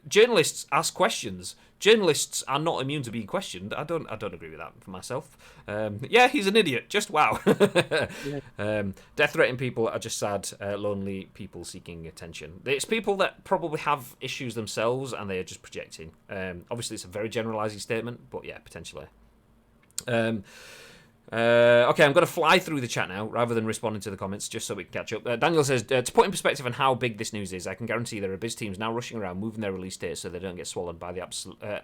[SPEAKER 1] Journalists ask questions. Journalists are not immune to being questioned. I don't agree with that for myself. Yeah, he's an idiot. Just wow. Death-threatening people are just sad, lonely people seeking attention. It's people that probably have issues themselves and they are just projecting. Obviously, it's a very generalising statement, but yeah, potentially. Okay, I'm going to fly through the chat now rather than responding to the comments just so we can catch up. Daniel says, to put in perspective on how big this news is, I can guarantee there are biz teams now rushing around moving their release dates so they don't get swallowed by the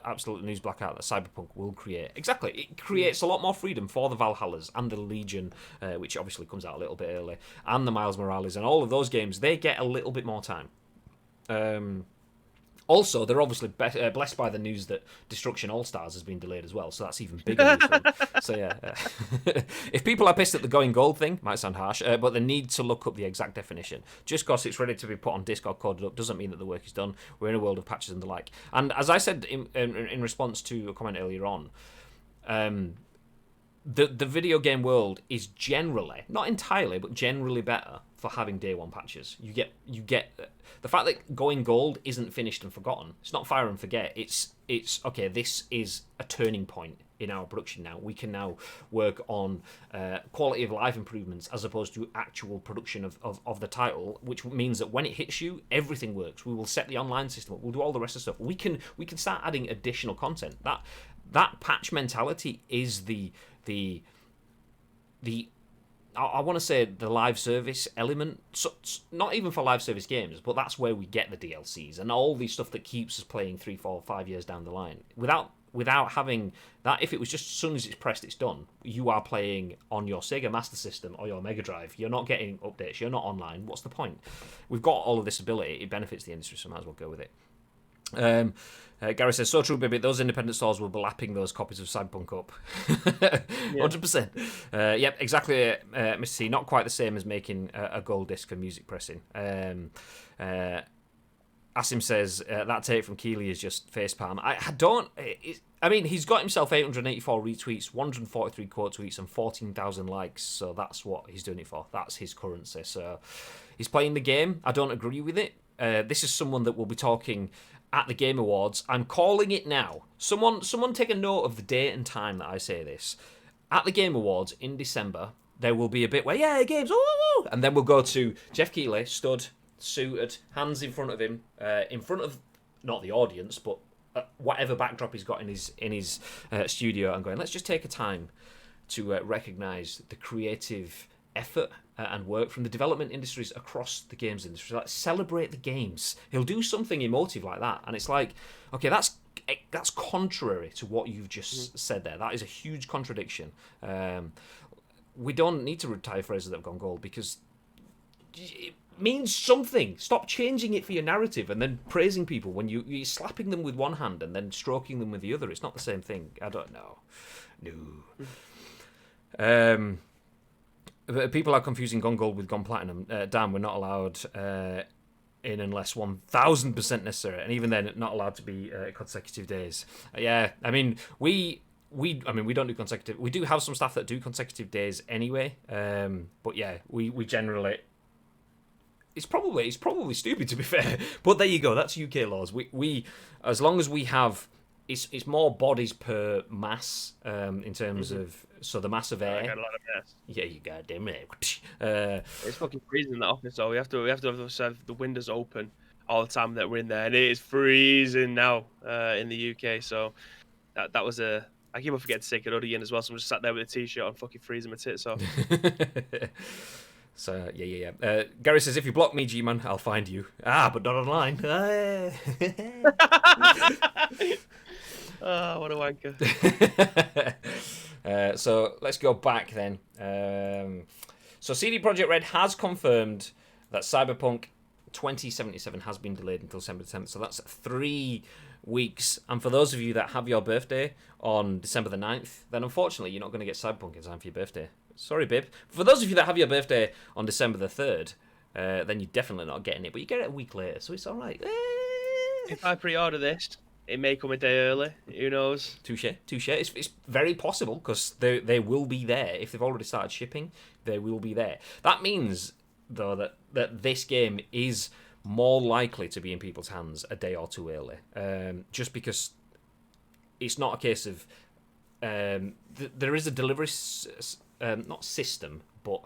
[SPEAKER 1] absolute news blackout that Cyberpunk will create. Exactly, it creates a lot more freedom for the Valhallas and the Legion, which obviously comes out a little bit early, and the Miles Morales, and all of those games. They get a little bit more time. Also, they're obviously blessed by the news that Destruction All-Stars has been delayed as well, so that's even bigger news for them. So yeah, if people are pissed at the going gold thing, might sound harsh, but they need to look up the exact definition. Just because it's ready to be put on disk or coded up doesn't mean that the work is done. We're in a world of patches and the like. And as I said in response to a comment earlier on, the video game world is generally, not entirely, but generally better for having day one patches. You get the fact that going gold isn't finished and forgotten. It's not fire and forget. It's okay. This is a turning point in our production now. We can now work on quality of life improvements as opposed to actual production of the title, which means that when it hits you, everything works. We will set the online system up. We'll do all the rest of the stuff. We can start adding additional content. That patch mentality is the I want to say the live service element, so, not even for live service games, but that's where we get the DLCs and all the stuff that keeps us playing 3, 4, 5 years down the line. Without having that, if it was just as soon as it's pressed, it's done. You are playing on your Sega Master System or your Mega Drive. You're not getting updates. You're not online. What's the point? We've got all of this ability. It benefits the industry, so might as well go with it. Gary says, so true, baby. Those independent stores will be lapping those copies of Cyberpunk up. 100%. Yep, exactly, Mr. C. Not quite the same as making a gold disc for music pressing. Asim says, that take from Keeley is just facepalm. I mean, he's got himself 884 retweets, 143 quote tweets, and 14,000 likes, so that's what he's doing it for. That's his currency. So he's playing the game. I don't agree with it. This is someone that will be talking at the Game Awards. I'm calling it now. Someone take a note of the date and time that I say this. At the Game Awards in December, there will be a bit where, yeah, games, ooh, and then we'll go to Jeff Keighley stood suited, hands in front of him, in front of not the audience, but whatever backdrop he's got in his studio, and going, let's just take a time to recognise the creative effort and work from the development industries across the games industry. Like, celebrate the games. He'll do something emotive like that, and it's like, okay, that's contrary to what you've just said there. That is a huge contradiction. We don't need to retire phrases that have gone gold, because it means something. Stop changing it for your narrative and then praising people when you're slapping them with one hand and then stroking them with the other. It's not the same thing. I don't know. No. People are confusing Gone Gold with Gone Platinum. Dan, we're not allowed in unless 1,000% necessary, and even then, not allowed to be consecutive days. Yeah, I mean, we don't do consecutive. We do have some staff that do consecutive days anyway. But yeah, we generally. It's probably stupid, to be fair. But there you go. That's UK laws. We as long as we have. It's more bodies per mass in terms of the mass of air.
[SPEAKER 2] I got a lot of mass.
[SPEAKER 1] Yeah, you goddamn it.
[SPEAKER 2] It's fucking freezing in the office, so we have to have the windows open all the time that we're in there, and it is freezing now in the UK. So that was a. I keep on forgetting to take it hoodie in as well, so I'm just sat there with a t-shirt on, fucking freezing my tits off.
[SPEAKER 1] So yeah. Gary says, if you block me, G-Man, I'll find you. But not online.
[SPEAKER 2] Oh, what a wanker.
[SPEAKER 1] So let's go back then. So CD Projekt Red has confirmed that Cyberpunk 2077 has been delayed until December 10th. So that's 3 weeks. And for those of you that have your birthday on December the 9th, then unfortunately you're not going to get Cyberpunk in time for your birthday. Sorry, babe. For those of you that have your birthday on December the 3rd, then you're definitely not getting it. But you get it a week later, so it's all right.
[SPEAKER 2] If I pre-order this, it may come a day early. Who knows?
[SPEAKER 1] Touche. It's very possible, because they will be there. If they've already started shipping, they will be there. That means, though, that this game is more likely to be in people's hands a day or two early. Just because it's not a case of... there is a delivery... not system, but...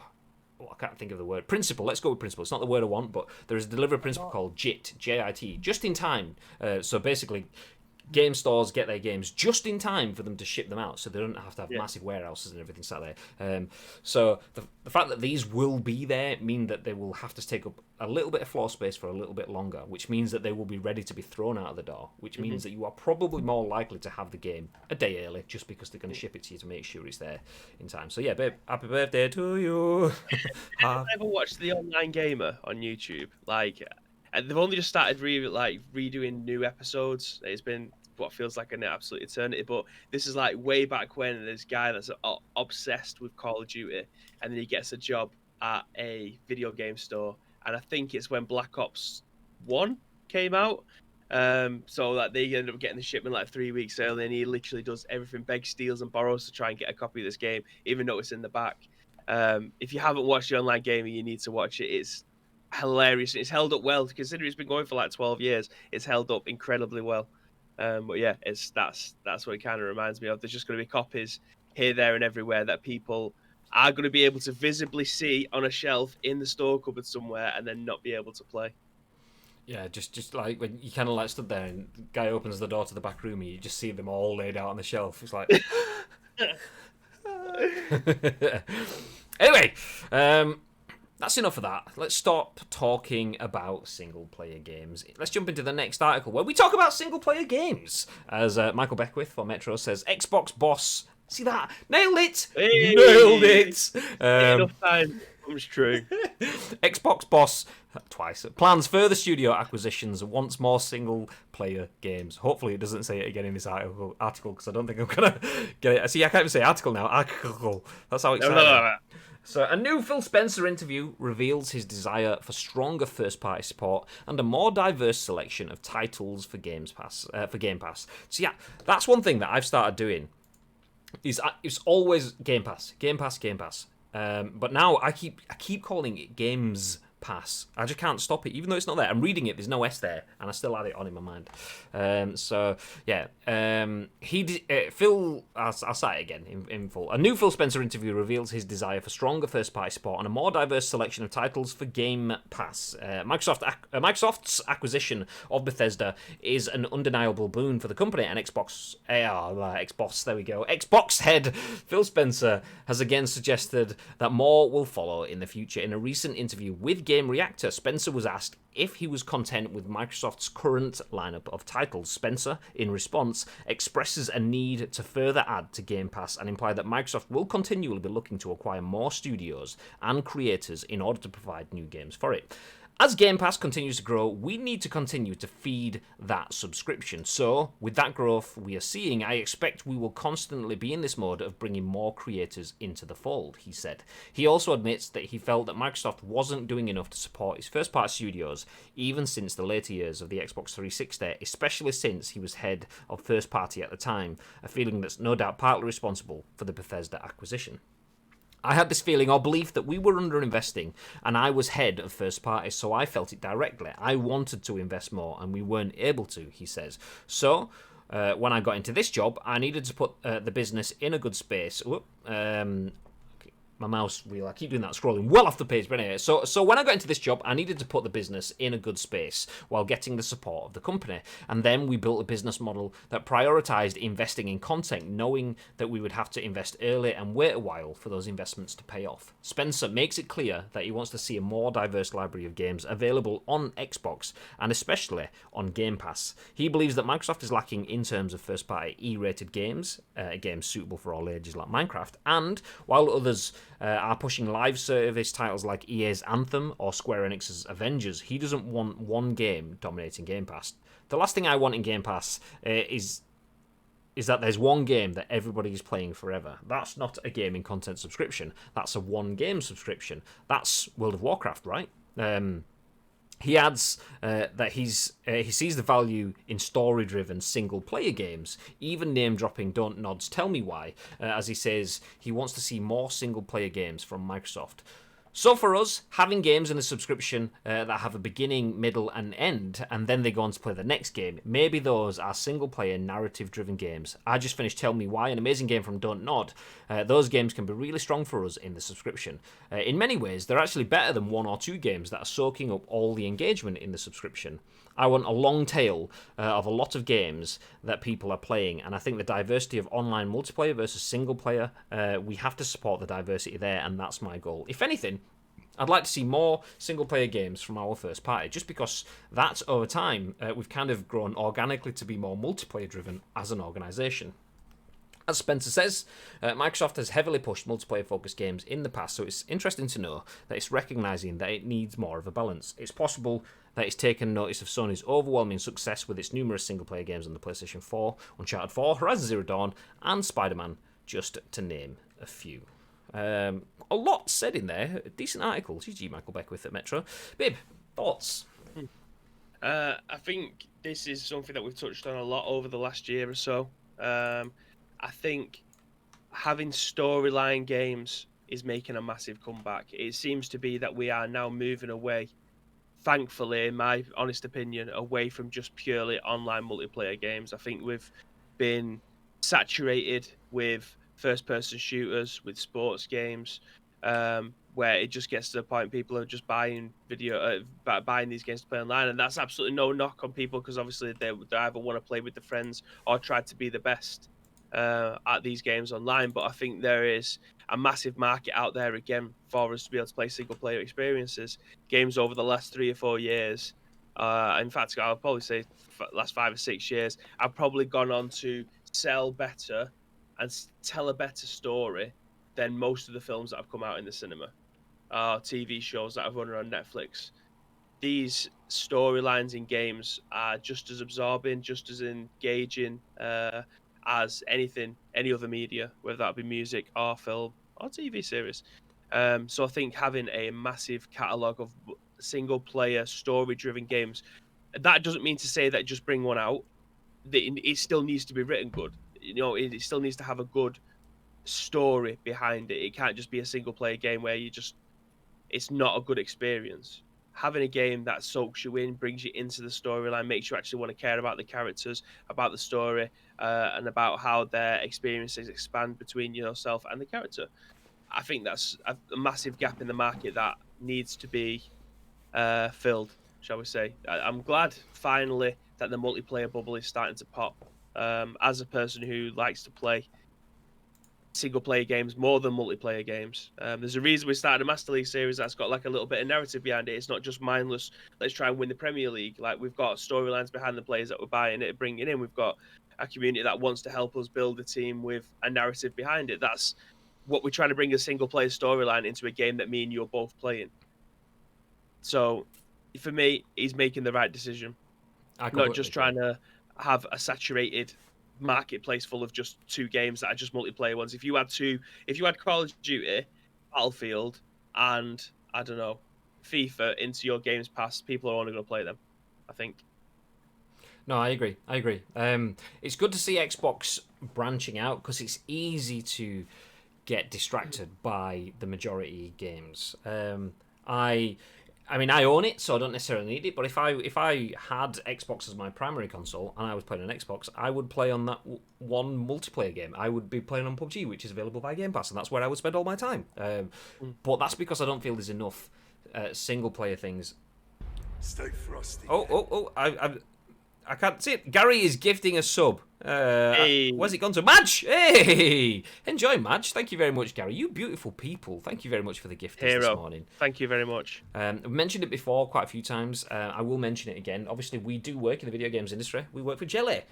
[SPEAKER 1] I can't think of the word. Principle. Let's go with principle. It's not the word I want, but there is a delivery principle called JIT, J-I-T, just in time. So basically, game stores get their games just in time for them to ship them out, so they don't have to have massive warehouses and everything sat there. So the fact that these will be there mean that they will have to take up a little bit of floor space for a little bit longer, which means that they will be ready to be thrown out of the door, which means that you are probably more likely to have the game a day early, just because they're going to ship it to you to make sure it's there in time. So yeah, babe, happy birthday to you.
[SPEAKER 2] I've never watched The Online Gamer on YouTube. Like, they've only just started redoing new episodes. It's been what feels like an absolute eternity, but this is like way back when this guy that's obsessed with Call of Duty, and then he gets a job at a video game store, and I think it's when Black Ops 1 came out. So that they ended up getting the shipment like 3 weeks early, and he literally does everything, begs, steals, and borrows to try and get a copy of this game, even though it's in the back. If you haven't watched The Online Gamer, you need to watch it. It's hilarious. It's held up well, considering it's been going for like 12 years. It's held up incredibly well. But yeah, that's what it kind of reminds me of. There's just going to be copies here, there, and everywhere that people are going to be able to visibly see on a shelf in the store cupboard somewhere, and then not be able to play.
[SPEAKER 1] Yeah, just like when you kind of like stood there and the guy opens the door to the back room and you just see them all laid out on the shelf. It's like... Anyway, that's enough of that. Let's stop talking about single-player games. Let's jump into the next article where we talk about single-player games. As Michael Beckwith for Metro says, Xbox boss... See that? Nailed it!
[SPEAKER 2] Hey!
[SPEAKER 1] Nailed it!
[SPEAKER 2] Enough time comes true.
[SPEAKER 1] Xbox boss, twice, plans further studio acquisitions, wants more single-player games. Hopefully it doesn't say it again in this article, because I don't think I'm going to get it. See, I can't even say article now. Article. That's how exciting I am. So, a new Phil Spencer interview reveals his desire for stronger first-party support and a more diverse selection of titles for Game Pass. So, yeah, that's one thing that I've started doing. It's always Game Pass. But now I keep calling it Games Pass. I just can't stop it, even though it's not there. I'm reading it, there's no S there, and I still had it on in my mind. Phil, I'll say it again in full. A new Phil Spencer interview reveals his desire for stronger first-party support and a more diverse selection of titles for Game Pass. Microsoft's acquisition of Bethesda is an undeniable boon for the company, and Xbox head Phil Spencer has again suggested that more will follow in the future. In a recent interview with Game Reactor, Spencer was asked if he was content with Microsoft's current lineup of titles. Spencer, in response, expresses a need to further add to Game Pass and implied that Microsoft will continually be looking to acquire more studios and creators in order to provide new games for it. As Game Pass continues to grow, we need to continue to feed that subscription. So, with that growth we are seeing, I expect we will constantly be in this mode of bringing more creators into the fold, he said. He also admits that he felt that Microsoft wasn't doing enough to support his first-party studios, even since the later years of the Xbox 360, especially since he was head of first-party at the time, a feeling that's no doubt partly responsible for the Bethesda acquisition. I had this feeling or belief that we were underinvesting, and I was head of first party, so I felt it directly. I wanted to invest more, and we weren't able to, he says. So, when I got into this job, I needed to put the business in a good space. My mouse wheel, I keep doing that, scrolling well off the page, but anyway. So when I got into this job, I needed to put the business in a good space while getting the support of the company. And then we built a business model that prioritized investing in content, knowing that we would have to invest early and wait a while for those investments to pay off. Spencer makes it clear that he wants to see a more diverse library of games available on Xbox, and especially on Game Pass. He believes that Microsoft is lacking in terms of first-party E-rated games, games suitable for all ages like Minecraft, and while others are pushing live service titles like EA's Anthem or Square Enix's Avengers, he doesn't want one game dominating Game Pass. The last thing I want in Game Pass is that there's one game that everybody is playing forever. That's not a gaming content subscription. That's a one-game subscription. That's World of Warcraft, right? He adds that he sees the value in story-driven single-player games, even name-dropping Don't Nods Tell Me Why, as he says he wants to see more single-player games from Microsoft. So for us, having games in a subscription that have a beginning, middle, and end, and then they go on to play the next game, maybe those are single-player, narrative-driven games. I just finished Tell Me Why, an amazing game from Don't Nod. Those games can be really strong for us in the subscription. In many ways, they're actually better than one or two games that are soaking up all the engagement in the subscription. I want a long tail of a lot of games that people are playing, and I think the diversity of online multiplayer versus single player, we have to support the diversity there, and that's my goal. If anything, I'd like to see more single-player games from our first party, just because that's, over time, we've kind of grown organically to be more multiplayer-driven as an organisation. As Spencer says, Microsoft has heavily pushed multiplayer-focused games in the past, so it's interesting to know that it's recognising that it needs more of a balance. It's possible that it's taken notice of Sony's overwhelming success with its numerous single-player games on the PlayStation 4, Uncharted 4, Horizon Zero Dawn, and Spider-Man, just to name a few. A lot said in there. A decent article. GG Michael Beckwith at Metro. Bib, thoughts?
[SPEAKER 2] I think this is something that we've touched on a lot over the last year or so. I think having storyline games is making a massive comeback. It seems to be that we are now moving away, thankfully, in my honest opinion, away from just purely online multiplayer games. I think we've been saturated with first-person shooters, with sports games, where it just gets to the point people are just buying buying these games to play online, and that's absolutely no knock on people, because obviously they either want to play with the friends or try to be the best at these games online. But I think there is a massive market out there again for us to be able to play single-player experiences. Games over the last 3 or 4 years, in fact, I'll probably say last 5 or 6 years, I've probably gone on to sell better and tell a better story than most of the films that have come out in the cinema, TV shows that have run on Netflix. These storylines in games are just as absorbing, just as engaging as any other media, whether that be music or film or TV series. So I think having a massive catalogue of single-player, story-driven games, that doesn't mean to say that just bring one out. It still needs to be written good. It still needs to have a good story behind it. It can't just be a single player game where it's not a good experience. having a game that soaks you in, brings you into the storyline, makes you actually want to care about the characters, about the story, and about how their experiences expand between yourself and the character. I think that's a massive gap in the market that needs to be filled, shall we say. I'm glad finally that the multiplayer bubble is starting to pop. As a person who likes to play single player games more than multiplayer games, there's a reason we started a Master League series that's got like a little bit of narrative behind it. It's not just mindless, let's try and win the Premier League. Like, we've got storylines behind the players that we're buying it, bringing in. We've got a community that wants to help us build a team with a narrative behind it. That's what we're trying to bring, a single player storyline into a game that me and you are both playing. So for me, he's making the right decision. Not just trying to have a saturated marketplace full of just 2 games that are just multiplayer ones. If you had Call of Duty, Battlefield, and I don't know, FIFA into your Games Pass, people are only going to play them, I think.
[SPEAKER 1] No, I agree. It's good to see Xbox branching out, because it's easy to get distracted by the majority games. I mean, I own it, so I don't necessarily need it. But if I had Xbox as my primary console and I was playing on Xbox, I would play on that one multiplayer game. I would be playing on PUBG, which is available via Game Pass, and that's where I would spend all my time. But that's because I don't feel there's enough single player things.
[SPEAKER 3] Stay frosty.
[SPEAKER 1] I can't see it. Gary is gifting a sub.
[SPEAKER 2] Hey.
[SPEAKER 1] Where's it gone to? Madge! Hey! Enjoy, Madge. Thank you very much, Gary. You beautiful people. Thank you very much for the gift this morning.
[SPEAKER 2] Thank you very much.
[SPEAKER 1] I've mentioned it before quite a few times. I will mention it again. Obviously, we do work in the video games industry. We work for Jelly,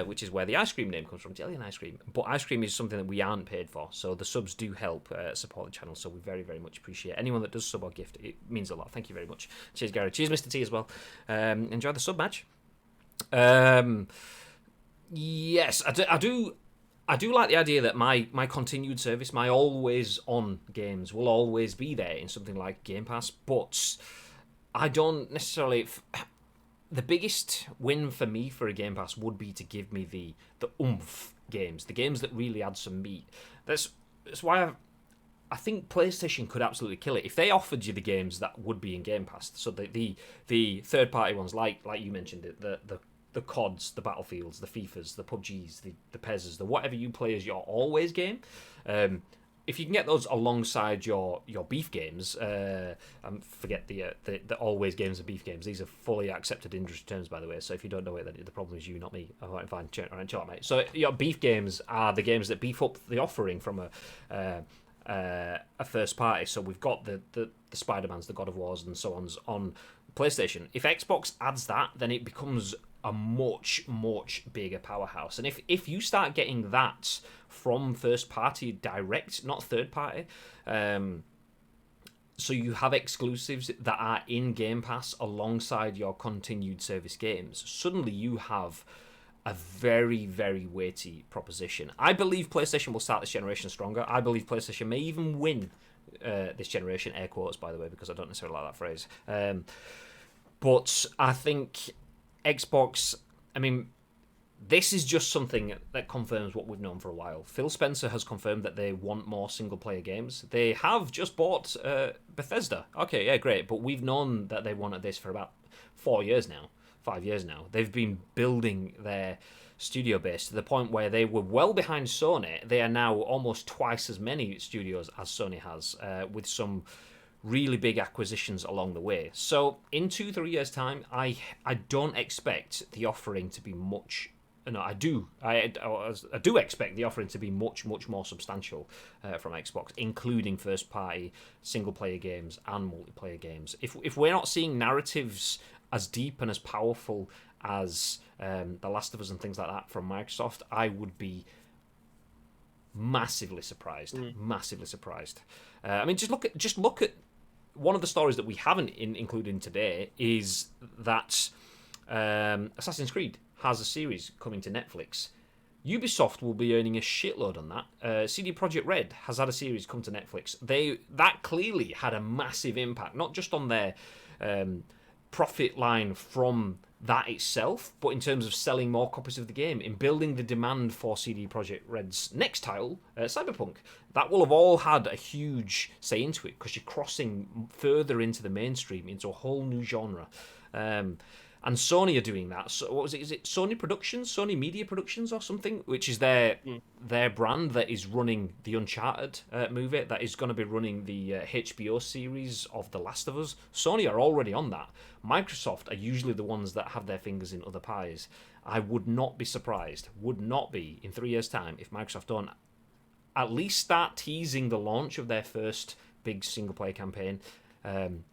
[SPEAKER 1] which is where the ice cream name comes from, Jelly and Ice Cream. But ice cream is something that we aren't paid for, so the subs do help support the channel, so we very, very much appreciate anyone that does sub or gift. It means a lot. Thank you very much. Cheers, Gary. Cheers, Mr. T, as well. Enjoy the sub, Madge. Yes, I do like the idea that my continued service, my always on games, will always be there in something like Game Pass, but I don't necessarily. The biggest win for me for a Game Pass would be to give me the oomph games, the games that really add some meat. That's why I think PlayStation could absolutely kill it if they offered you the games that would be in Game Pass. So the third party ones, like you mentioned it, the CODs, the Battlefields, the FIFAs, the PUBGs, the PESs, the whatever you play as your always game. If you can get those alongside your beef games, forget the always games and beef games. These are fully accepted industry terms, by the way. So if you don't know it, then the problem is you, not me. All right, fine, chill out, mate. So your beef games are the games that beef up the offering from a first party. So we've got the Spider-Mans, the God of Wars, and so on PlayStation. If Xbox adds that, then it becomes a much bigger powerhouse. And if you start getting that from first party direct, not third party, so you have exclusives that are in Game Pass alongside your continued service games, suddenly you have a very, very weighty proposition. I believe PlayStation will start this generation stronger. I believe PlayStation may even win this generation, air quotes, by the way, because I don't necessarily like that phrase. But I think Xbox, I mean, this is just something that confirms what we've known for a while. Phil Spencer has confirmed that they want more single-player games. They have just bought Bethesda. Okay, yeah, great. But we've known that they wanted this for about 5 years now. They've been building their studio base to the point where they were well behind Sony. They are now almost twice as many studios as Sony has, with some really big acquisitions along the way. So in 2-3 years' time, I don't expect the offering to be much. No, I do expect the offering to be much more substantial from Xbox, including first-party single-player games and multiplayer games. If we're not seeing narratives as deep and as powerful as The Last of Us and things like that from Microsoft, I would be massively surprised. I mean, just look at one of the stories that we haven't included today is that Assassin's Creed has a series coming to Netflix. Ubisoft will be earning a shitload on that. CD Projekt Red has had a series come to Netflix. That clearly had a massive impact, not just on their profit line from that itself, but in terms of selling more copies of the game, in building the demand for CD Projekt Red's next title, Cyberpunk. That will have all had a huge say into it, because you're crossing further into the mainstream, into a whole new genre. And Sony are doing that. So what was it? Is it Sony Productions, Sony Media Productions, or something? Which is their brand that is running the Uncharted movie, that is going to be running the HBO series of The Last of Us. Sony are already on that. Microsoft are usually the ones that have their fingers in other pies. I would not be surprised, in 3 years' time, if Microsoft don't at least start teasing the launch of their first big single-player campaign.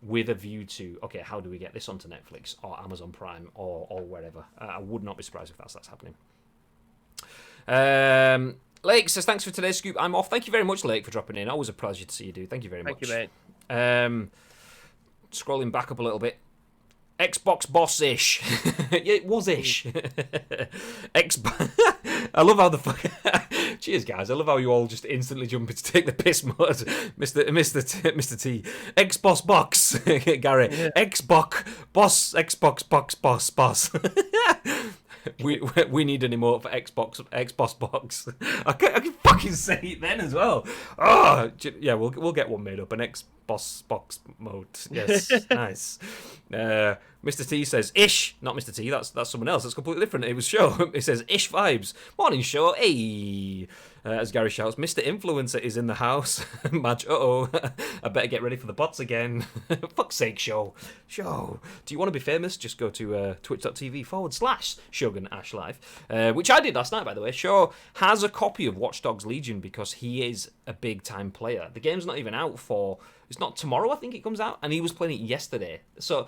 [SPEAKER 1] With a view to, okay, how do we get this onto Netflix or Amazon Prime or wherever? I would not be surprised if that's happening. Lake says, thanks for today's scoop. I'm off. Thank you very much, Lake, for dropping in. Always a pleasure to see you, dude. Thank you very much.
[SPEAKER 2] Thank you, mate.
[SPEAKER 1] Scrolling back up a little bit. Xbox boss-ish. It was ish. I love how the fuck. Cheers, guys. I love how you all just instantly jump in to take the piss mode. Mr. T. Xbox box. Gary. Yeah. Xbox box. We need an emote for Xbox box. I can fucking say it then as well. Oh, yeah, we'll get one made up. An Xbox box mode. Yes, nice. Mr. T says ish, not Mr. T. That's someone else. That's completely different. It was Show. It says ish vibes. Morning, Show. Hey. As Gary shouts, Mr. Influencer is in the house. Madge, I better get ready for the bots again. Fuck's sake, Show. Do you want to be famous? Just go to twitch.tv/Shogun Ash Live, which I did last night, by the way. Show has a copy of Watch Dogs Legion because he is a big-time player. The game's not even out for... It's not tomorrow, I think it comes out, and he was playing it yesterday. So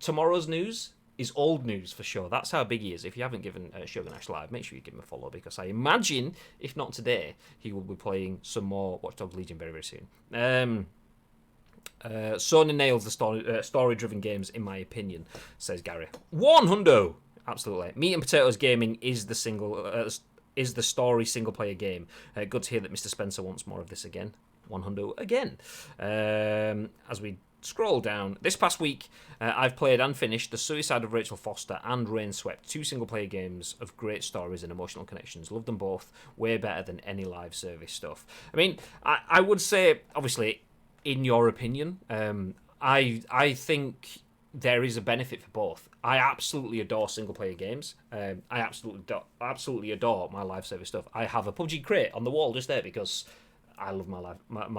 [SPEAKER 1] tomorrow's news is old news for sure. That's how big he is. If you haven't given Shogun Ash Live, make sure you give him a follow, because I imagine, if not today, he will be playing some more Watch Dogs Legion very, very soon. Sony nails the story-driven games, in my opinion, says Gary. 100! Absolutely. Meat and Potatoes Gaming is the story single-player game. Good to hear that Mr. Spencer wants more of this again. 100 again. As we scroll down, this past week I've played and finished The Suicide of Rachel Foster and Rain Swept, 2 single-player games of great stories and emotional connections. Loved them both. Way better than any live service stuff. I mean, I would say, obviously, in your opinion, I think there is a benefit for both. I absolutely adore single-player games. I absolutely adore my live service stuff. I have a PUBG crate on the wall just there because I love my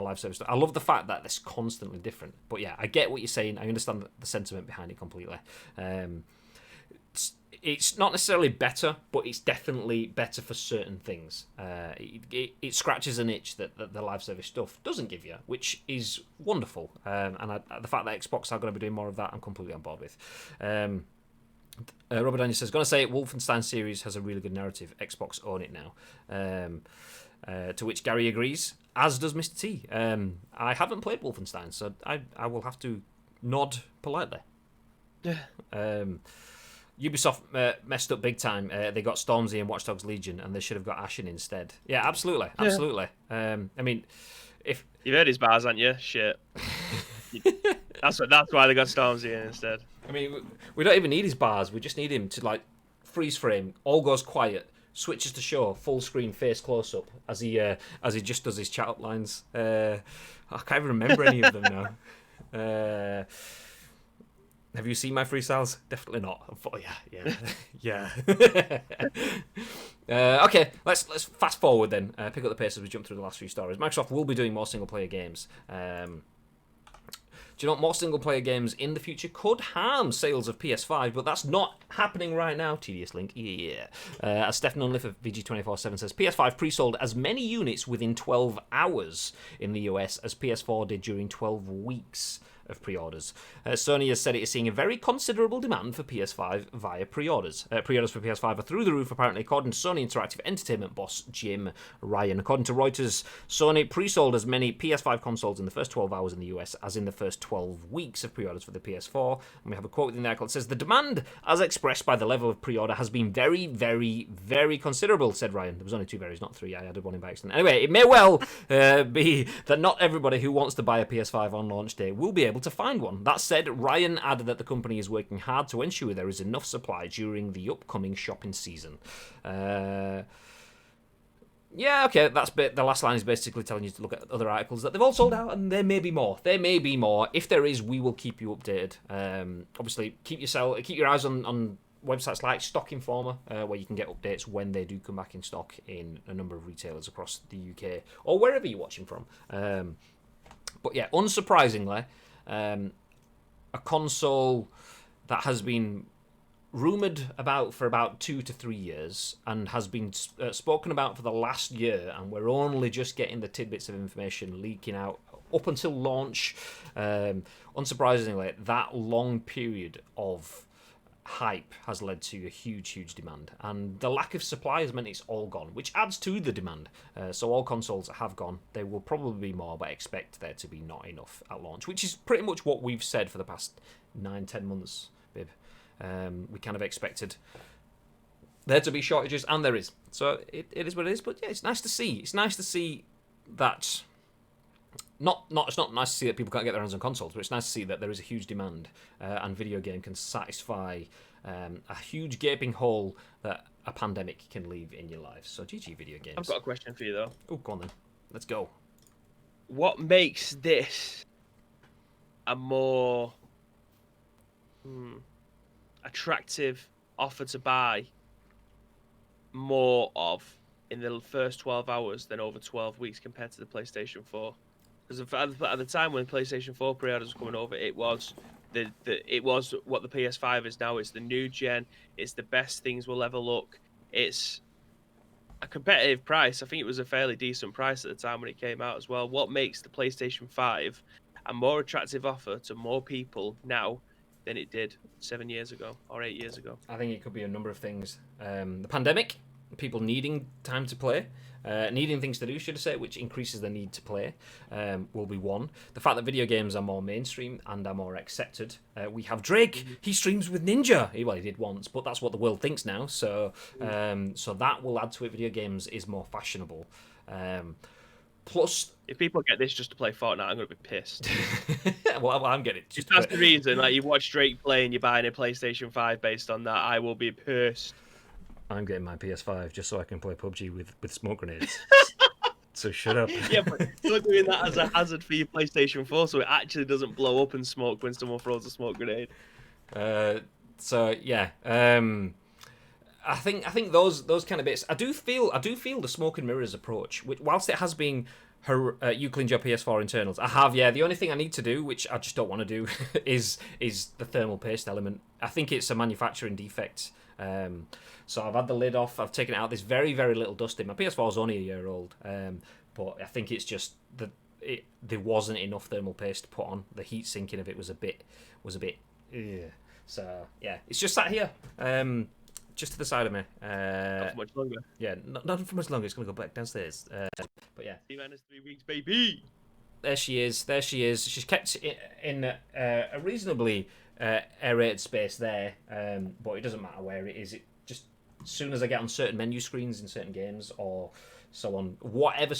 [SPEAKER 1] live service stuff. I love the fact that it's constantly different. But yeah, I get what you're saying. I understand the sentiment behind it completely. It's not necessarily better, but it's definitely better for certain things. It scratches an itch that the live service stuff doesn't give you, which is wonderful. And the fact that Xbox are going to be doing more of that, I'm completely on board with. Robert Daniel says, going to say Wolfenstein series has a really good narrative. Xbox own it now. To which Gary agrees, as does Mr. T. I haven't played Wolfenstein, so I will have to nod politely.
[SPEAKER 2] Yeah.
[SPEAKER 1] Ubisoft messed up big time. They got Stormzy and Watch Dogs Legion, and they should have got Ashen instead. Yeah, absolutely. I mean, if
[SPEAKER 2] you've heard his bars, haven't you? Shit. That's why they got Stormzy in instead.
[SPEAKER 1] I mean, we don't even need his bars. We just need him to freeze frame. All goes quiet. Switches to show full screen face close up as he just does his chat up lines. I can't even remember any of them now. Have you seen my freestyles? Definitely not. Yeah. Okay, let's fast forward then. Pick up the pace as we jump through the last few stories. Microsoft will be doing more single player games. Do you know what? More single-player games in the future could harm sales of PS5, but that's not happening right now, Tedious Link. Yeah. As Stephany Nunneley of VG247 says, PS5 pre-sold as many units within 12 hours in the US as PS4 did during 12 weeks of pre-orders. Sony has said it is seeing a very considerable demand for PS5 via pre-orders. Pre-orders for PS5 are through the roof, apparently, according to Sony Interactive Entertainment boss Jim Ryan. According to Reuters, Sony pre-sold as many PS5 consoles in the first 12 hours in the US as in the first 12 weeks of pre-orders for the PS4. And we have a quote in the article that says, "The demand, as expressed by the level of pre-order, has been very, very, very considerable," said Ryan. There was only 2 varies, not 3. I added one in by accident. Anyway, it may well be that not everybody who wants to buy a PS5 on launch day will be able to find one. That said, Ryan added that the company is working hard to ensure there is enough supply during the upcoming shopping season. Yeah, okay, the last line is basically telling you to look at other articles that they've all sold out, and there may be more. There may be more. If there is, we will keep you updated. Obviously, keep your eyes on websites like Stock Informer, where you can get updates when they do come back in stock in a number of retailers across the UK, or wherever you're watching from. But yeah, unsurprisingly, a console that has been rumoured about for about 2 to 3 years and has been spoken about for the last year, and we're only just getting the tidbits of information leaking out up until launch. Unsurprisingly, that long period of hype has led to a huge demand, and the lack of supply has meant it's all gone, which adds to the demand. So all consoles have gone. There will probably be more, but expect there to be not enough at launch, which is pretty much what we've said for the past 9-10 months, Bib. We kind of expected there to be shortages, and there is. So it is what it is. But yeah, it's nice to see. It's nice to see that. It's not nice to see that people can't get their hands on consoles, but it's nice to see that there is a huge demand, and video game can satisfy a huge gaping hole that a pandemic can leave in your life. So GG video games.
[SPEAKER 2] I've got a question for you though.
[SPEAKER 1] Oh, go on then. Let's go.
[SPEAKER 2] What makes this a more attractive offer to buy more of in the first 12 hours than over 12 weeks compared to the PlayStation 4? Because at the time when PlayStation 4 pre-orders were coming over, it was it was what the PS5 is now. It's the new gen. It's the best things will ever look. It's a competitive price. I think it was a fairly decent price at the time when it came out as well. What makes the PlayStation 5 a more attractive offer to more people now than it did 7 years ago or 8 years ago?
[SPEAKER 1] I think it could be a number of things. The pandemic, people needing time to play, needing things to do, should I say, which increases the need to play, will be one. The fact that video games are more mainstream and are more accepted. We have Drake. He streams with Ninja. He did once, but that's what the world thinks now. So that will add to it. Video games is more fashionable. Plus,
[SPEAKER 2] if people get this just to play Fortnite, I'm going to be pissed.
[SPEAKER 1] well, I'm getting it.
[SPEAKER 2] If that's the reason, like, you watch Drake play and you're buying a PlayStation 5 based on that, I will be pissed.
[SPEAKER 1] I'm getting my PS5 just so I can play PUBG with smoke grenades. So shut up.
[SPEAKER 2] Yeah, but you're doing that as a hazard for your PlayStation 4, so it actually doesn't blow up and smoke when someone throws a smoke grenade.
[SPEAKER 1] So yeah. I think those kind of bits. I do feel the smoke and mirrors approach, which, whilst it has been you cleaned your PS4 internals, I have. Yeah, the only thing I need to do, which I just don't want to do, is the thermal paste element. I think it's a manufacturing defect. So I've had the lid off. I've taken it out. There's very very little dust in. My PS4 is only a year old, but I think it's just that there wasn't enough thermal paste to put on. The heat sinking of it was a bit. Ugh. So yeah, it's just sat here. Just to the side of me.
[SPEAKER 2] Not for much longer.
[SPEAKER 1] Yeah, not for much longer. It's going to go back downstairs. But yeah.
[SPEAKER 2] T-minus 3 weeks, baby.
[SPEAKER 1] There she is. She's kept in a reasonably aerated space there, but it doesn't matter where it is. It just, as soon as I get on certain menu screens in certain games or so on, whatever.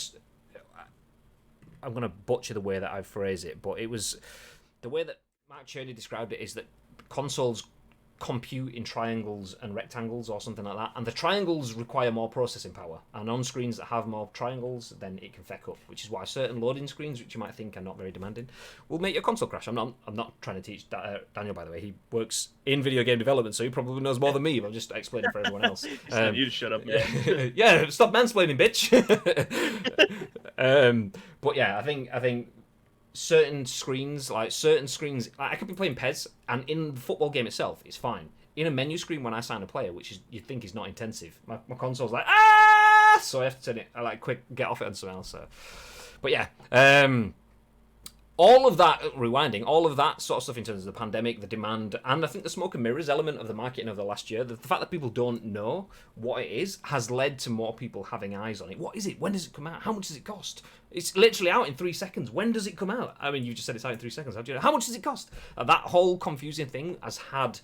[SPEAKER 1] I'm going to butcher the way that I phrase it, but it was the way that Mark Cherney described it is that consoles compute in triangles and rectangles or something like that, and the triangles require more processing power, and on screens that have more triangles then it can feck up, which is why certain loading screens, which you might think are not very demanding, will make your console crash. I'm not trying to teach Daniel, by the way. He works in video game development, so he probably knows more than me, but I'm just explaining for everyone else.
[SPEAKER 2] You shut up, man.
[SPEAKER 1] Yeah, stop mansplaining, bitch. But yeah, I think certain screens, I could be playing PES, and in the football game itself, it's fine. In a menu screen, when I sign a player, which is you'd think is not intensive, my console's like, so I have to turn it, quick, get off it on something else. So. But yeah, all of that rewinding, all of that sort of stuff in terms of the pandemic, the demand, and I think the smoke and mirrors element of the marketing of the last year, the fact that people don't know what it is has led to more people having eyes on it. What is it? When does it come out? How much does it cost? It's literally out in 3 seconds. When does it come out? I mean, you just said it's out in 3 seconds. How do you know? How much does it cost? That whole confusing thing has had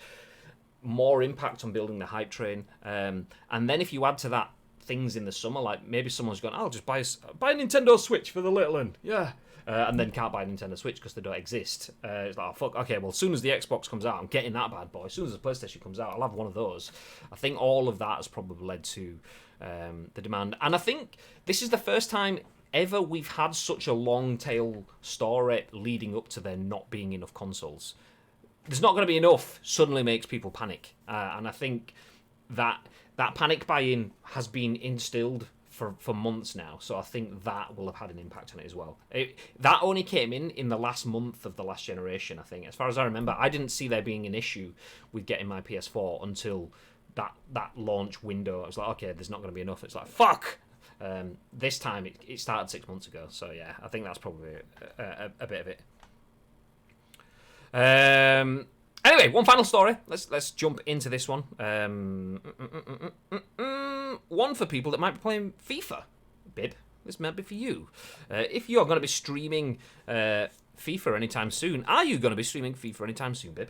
[SPEAKER 1] more impact on building the hype train. And then if you add to that things in the summer. Like maybe someone's gone, I'll just buy a Nintendo Switch for the little one. Yeah. And then can't buy a Nintendo Switch because they don't exist. It's like, oh, fuck, okay, well, as soon as the Xbox comes out, I'm getting that bad boy. As soon as the PlayStation comes out, I'll have one of those. I think all of that has probably led to the demand. And I think this is the first time ever we've had such a long tail story leading up to there not being enough consoles. There's not going to be enough suddenly makes people panic. And I think that panic buying has been instilled for months now, so I think that will have had an impact on it as well. That only came in the last month of the last generation, I think. As far as I remember, I didn't see there being an issue with getting my PS4 until that launch window. I was like, okay, there's not going to be enough. It's like, fuck! This time, it started 6 months ago, so yeah, I think that's probably a bit of it. Anyway, one final story. Let's jump into this one. One for people that might be playing FIFA. Bib, this might be for you. If you're going to be streaming FIFA anytime soon, are you going to be streaming FIFA anytime soon, Bib?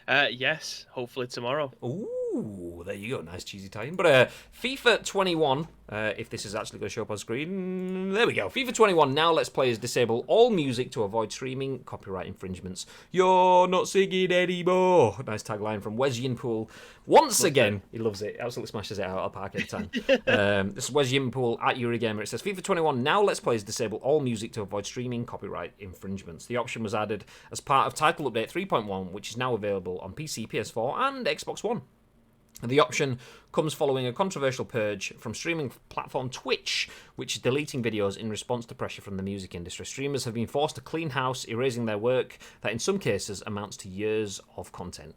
[SPEAKER 2] Yes, hopefully tomorrow.
[SPEAKER 1] Ooh, there you go. Nice cheesy tie-in. But FIFA 21, if this is actually going to show up on screen, there we go. FIFA 21 now lets players disable all music to avoid streaming copyright infringements. You're not singing anymore. Nice tagline from Yin-Poole. Once again, he loves it. Absolutely smashes it out of the park every time. This is Yin-Poole at Eurogamer. It says, FIFA 21 now lets players disable all music to avoid streaming copyright infringements. The option was added as part of Title Update 3.1, which is now available on PC, PS4, and Xbox One. The option comes following a controversial purge from streaming platform Twitch, which is deleting videos in response to pressure from the music industry. Streamers have been forced to clean house, erasing their work that in some cases amounts to years of content.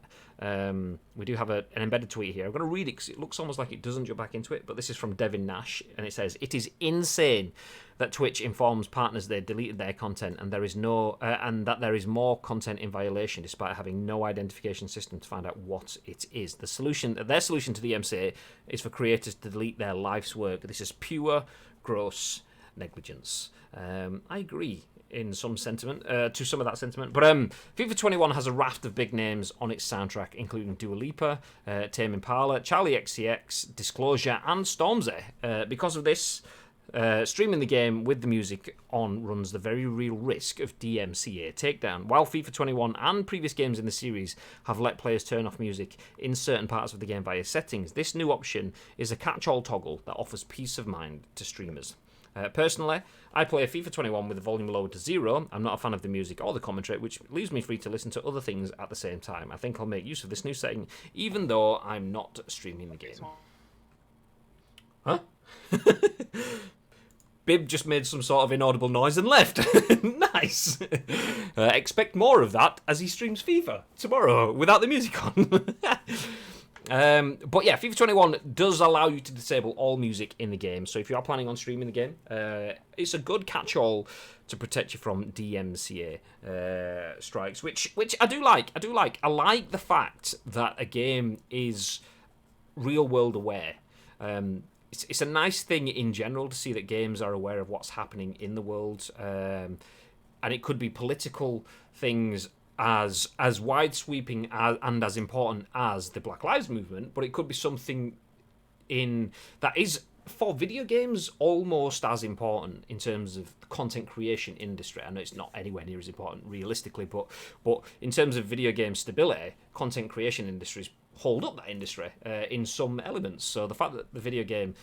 [SPEAKER 1] We do have an embedded tweet here. I'm going to read it because it looks almost like it doesn't jump back into it, but this is from Devin Nash, and it says, "It is insane that Twitch informs partners they deleted their content and that there is more content in violation despite having no identification system to find out what it is. Their solution to the MCA is for creators to delete their life's work. This is pure, gross negligence." I agree in some sentiment, to some of that sentiment. But FIFA 21 has a raft of big names on its soundtrack, including Dua Lipa, Tame Impala, Charlie XCX, Disclosure, and Stormzy. Because of this, streaming the game with the music on runs the very real risk of DMCA takedown. While FIFA 21 and previous games in the series have let players turn off music in certain parts of the game via settings, this new option is a catch-all toggle that offers peace of mind to streamers. Personally, I play FIFA 21 with the volume lowered to 0. I'm not a fan of the music or the commentary, which leaves me free to listen to other things at the same time. I think I'll make use of this new setting, even though I'm not streaming the game. Huh? Bib just made some sort of inaudible noise and left. Nice. Expect more of that as he streams FIFA tomorrow without the music on. But yeah, FIFA 21 does allow you to disable all music in the game. So if you are planning on streaming the game, it's a good catch-all to protect you from DMCA strikes, which I do like. I like the fact that a game is real-world aware. It's a nice thing in general to see that games are aware of what's happening in the world, and it could be political things as wide sweeping and as important as the Black Lives Movement, but it could be something in that is for video games almost as important in terms of the content creation industry. I know it's not anywhere near as important realistically, but in terms of video game stability, content creation industries hold up that industry in some elements. So the fact that the video game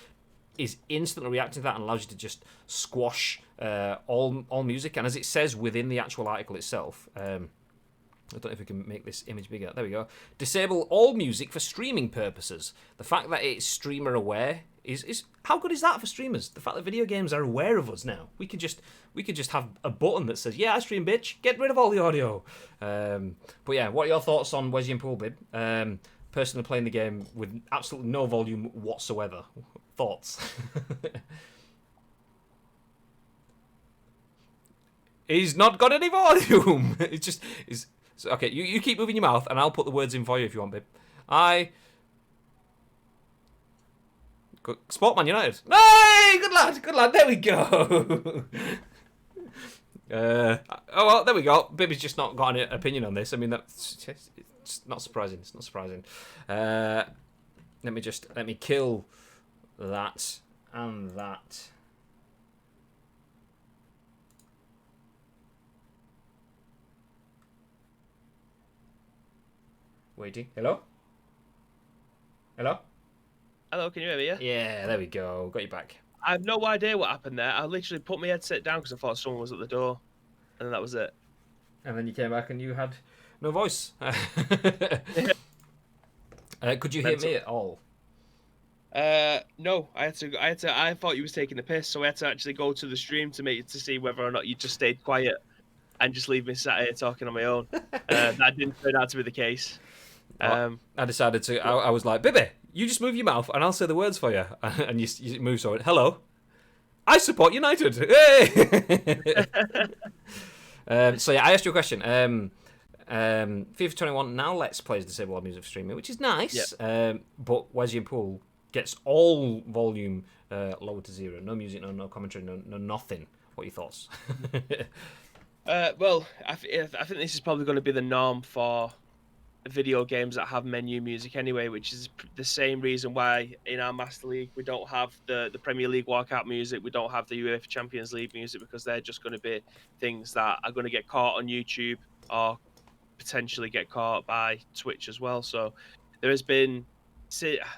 [SPEAKER 1] is instantly reacting to that and allows you to just squash all music, and as it says within the actual article itself, I don't know if we can make this image bigger. There we go. Disable all music for streaming purposes. The fact that it's streamer aware is how good is that for streamers? The fact that video games are aware of us now. We could just have a button that says, "Yeah, I stream, bitch. Get rid of all the audio." But yeah, what are your thoughts on Wesley and Poole, Bib? Personally playing the game with absolutely no volume whatsoever. Thoughts? He's not got any volume. It's just okay. You keep moving your mouth, and I'll put the words in for you if you want, Bib. Sportman United. Hey, good lad. There we go. Oh well, there we go. Bibby's just not got an opinion on this. I mean, it's not surprising. It's not surprising. Let me kill that, and that. Waiting. Hello? Hello?
[SPEAKER 2] Hello, can you hear me? Yeah?
[SPEAKER 1] Yeah, there we go. Got you back.
[SPEAKER 2] I have no idea what happened there. I literally put my headset down because I thought someone was at the door, and then that was it.
[SPEAKER 1] And then you came back and you had no voice. Could you hear me at all?
[SPEAKER 2] No, I had to. I thought you was taking the piss, so I had to actually go to the stream to see whether or not you just stayed quiet and just leave me sat here talking on my own. That didn't turn out to be the case.
[SPEAKER 1] I decided to. I was like, "Baby, you just move your mouth, and I'll say the words for you." And you move so. Hello, I support United. Hey! So yeah, I asked you a question. FIFA 21 now lets players disable all music for streaming, which is nice. Yep. But Wesley Yin-Poole gets all volume lowered to 0. No music, no commentary, no nothing. What are your thoughts?
[SPEAKER 2] Well, I think this is probably going to be the norm for video games that have menu music anyway, which is the same reason why in our Master League we don't have the Premier League walkout music, we don't have the UEFA Champions League music, because they're just going to be things that are going to get caught on YouTube or potentially get caught by Twitch as well. So there has been,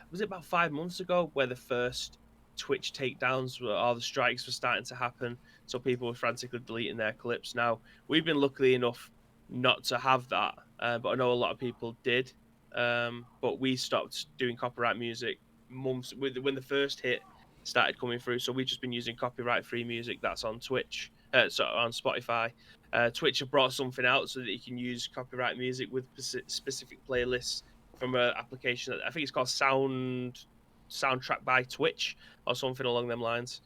[SPEAKER 2] was it about 5 months ago where the first Twitch takedowns or the strikes were starting to happen, so people were frantically deleting their clips. Now, we've been lucky enough not to have that, but I know a lot of people did. But we stopped doing copyright music months when the first hit started coming through, so we've just been using copyright-free music that's on Twitch, so on Spotify. Twitch have brought something out so that you can use copyright music with specific playlists from an application that I think it's called Soundtrack by Twitch or something along them lines.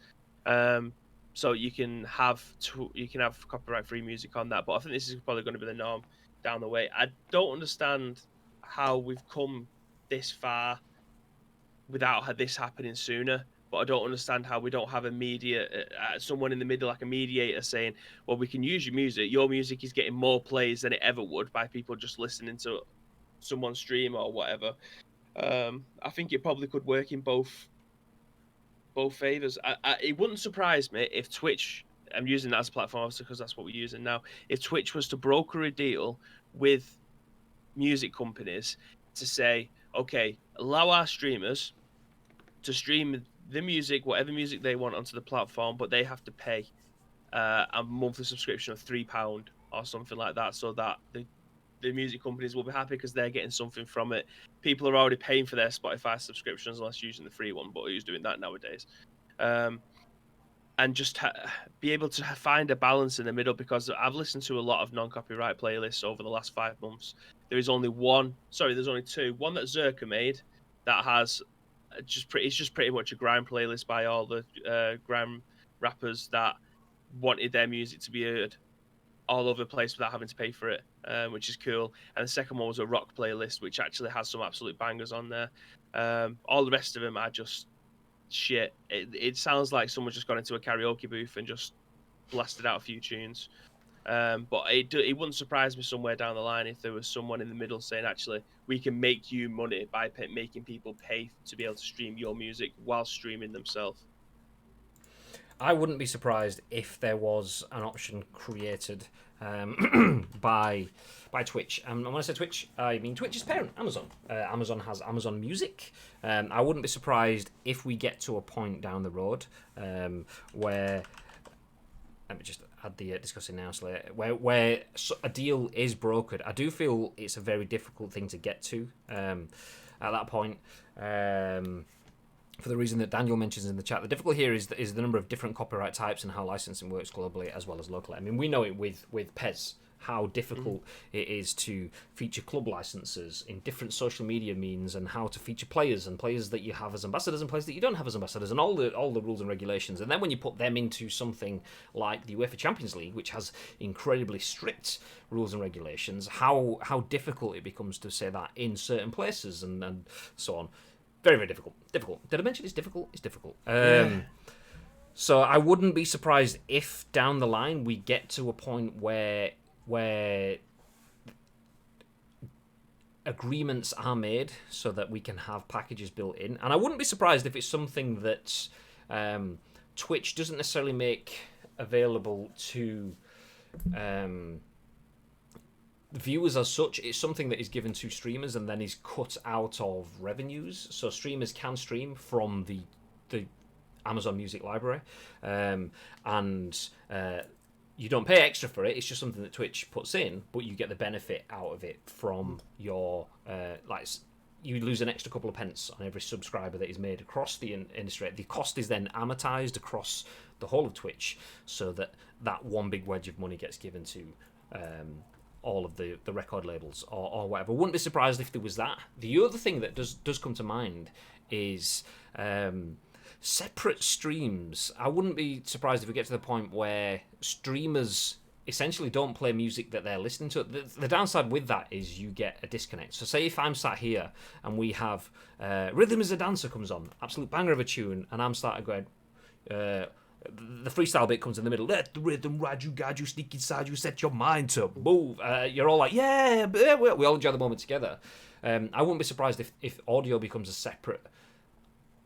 [SPEAKER 2] So you can have copyright-free music on that. But I think this is probably going to be the norm down the way. I don't understand how we've come this far without this happening sooner. But I don't understand how we don't have someone in the middle, like a mediator, saying, well, we can use your music. Your music is getting more plays than it ever would by people just listening to someone's stream or whatever. I think it probably could work in both favors. It wouldn't surprise me if Twitch, I'm using that as a platform obviously because that's what we're using now, if Twitch was to broker a deal with music companies to say, okay, allow our streamers to stream the music, whatever music they want, onto the platform, but they have to pay a monthly subscription of £3 or something like that, so that the music companies will be happy because they're getting something from it. People are already paying for their Spotify subscriptions unless using the free one, but who's doing that nowadays? And just be able to find a balance in the middle, because I've listened to a lot of non-copyright playlists over the last 5 months. There's only two. One that Zerka made that has it's just pretty much a grime playlist by all the grime rappers that wanted their music to be heard all over the place without having to pay for it, which is cool. And the second one was a rock playlist, which actually has some absolute bangers on there. All the rest of them are just shit. It sounds like someone just got into a karaoke booth and just blasted out a few tunes. But it wouldn't surprise me somewhere down the line if there was someone in the middle saying, actually, we can make you money by making people pay to be able to stream your music while streaming themselves.
[SPEAKER 1] I wouldn't be surprised if there was an option created by Twitch. And when I say Twitch, I mean Twitch's parent, Amazon. Amazon has Amazon Music. I wouldn't be surprised if we get to a point down the road where, let me just add the discussing now, where a deal is brokered. I do feel it's a very difficult thing to get to at that point. For the reason that Daniel mentions in the chat, the difficulty here is the number of different copyright types and how licensing works globally as well as locally. I mean, we know it with PES, how difficult it is to feature club licenses in different social media means, and how to feature players that you have as ambassadors and players that you don't have as ambassadors, and all the rules and regulations. And then when you put them into something like the UEFA Champions League, which has incredibly strict rules and regulations, how difficult it becomes to say that in certain places and so on. Very, very difficult. Did I mention it's difficult? It's difficult. So I wouldn't be surprised if down the line we get to a point where agreements are made so that we can have packages built in. And I wouldn't be surprised if it's something that Twitch doesn't necessarily make available to viewers as such. It's something that is given to streamers and then is cut out of revenues. So streamers can stream from the Amazon Music library, and you don't pay extra for it. It's just something that Twitch puts in, but you get the benefit out of it from your you lose an extra couple of pence on every subscriber that is made across the industry. The cost is then amortized across the whole of Twitch, so that one big wedge of money gets given to all of the record labels or whatever. Wouldn't be surprised if there was that. The other thing that does come to mind is separate streams. I wouldn't be surprised if we get to the point where streamers essentially don't play music that they're listening to. The downside with that is you get a disconnect. So say if I'm sat here and we have Rhythm is a Dancer comes on, absolute banger of a tune, and I'm starting going, the freestyle bit comes in the middle. Let the rhythm ride you, guide you, sneak inside you, set your mind to move. You're all like, yeah, we all enjoy the moment together. I wouldn't be surprised if audio becomes a separate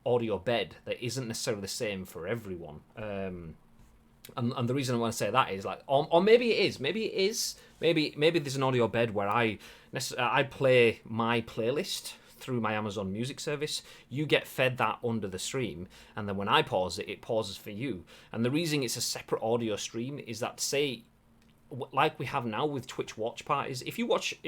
[SPEAKER 1] audio bed that isn't necessarily the same for everyone. And the reason I want to say that is like, or maybe it is. Maybe there's an audio bed where I play my playlist through my Amazon Music service. You get fed that under the stream, and then when I pause it, it pauses for you. And the reason it's a separate audio stream is that, say, like we have now with Twitch watch parties, if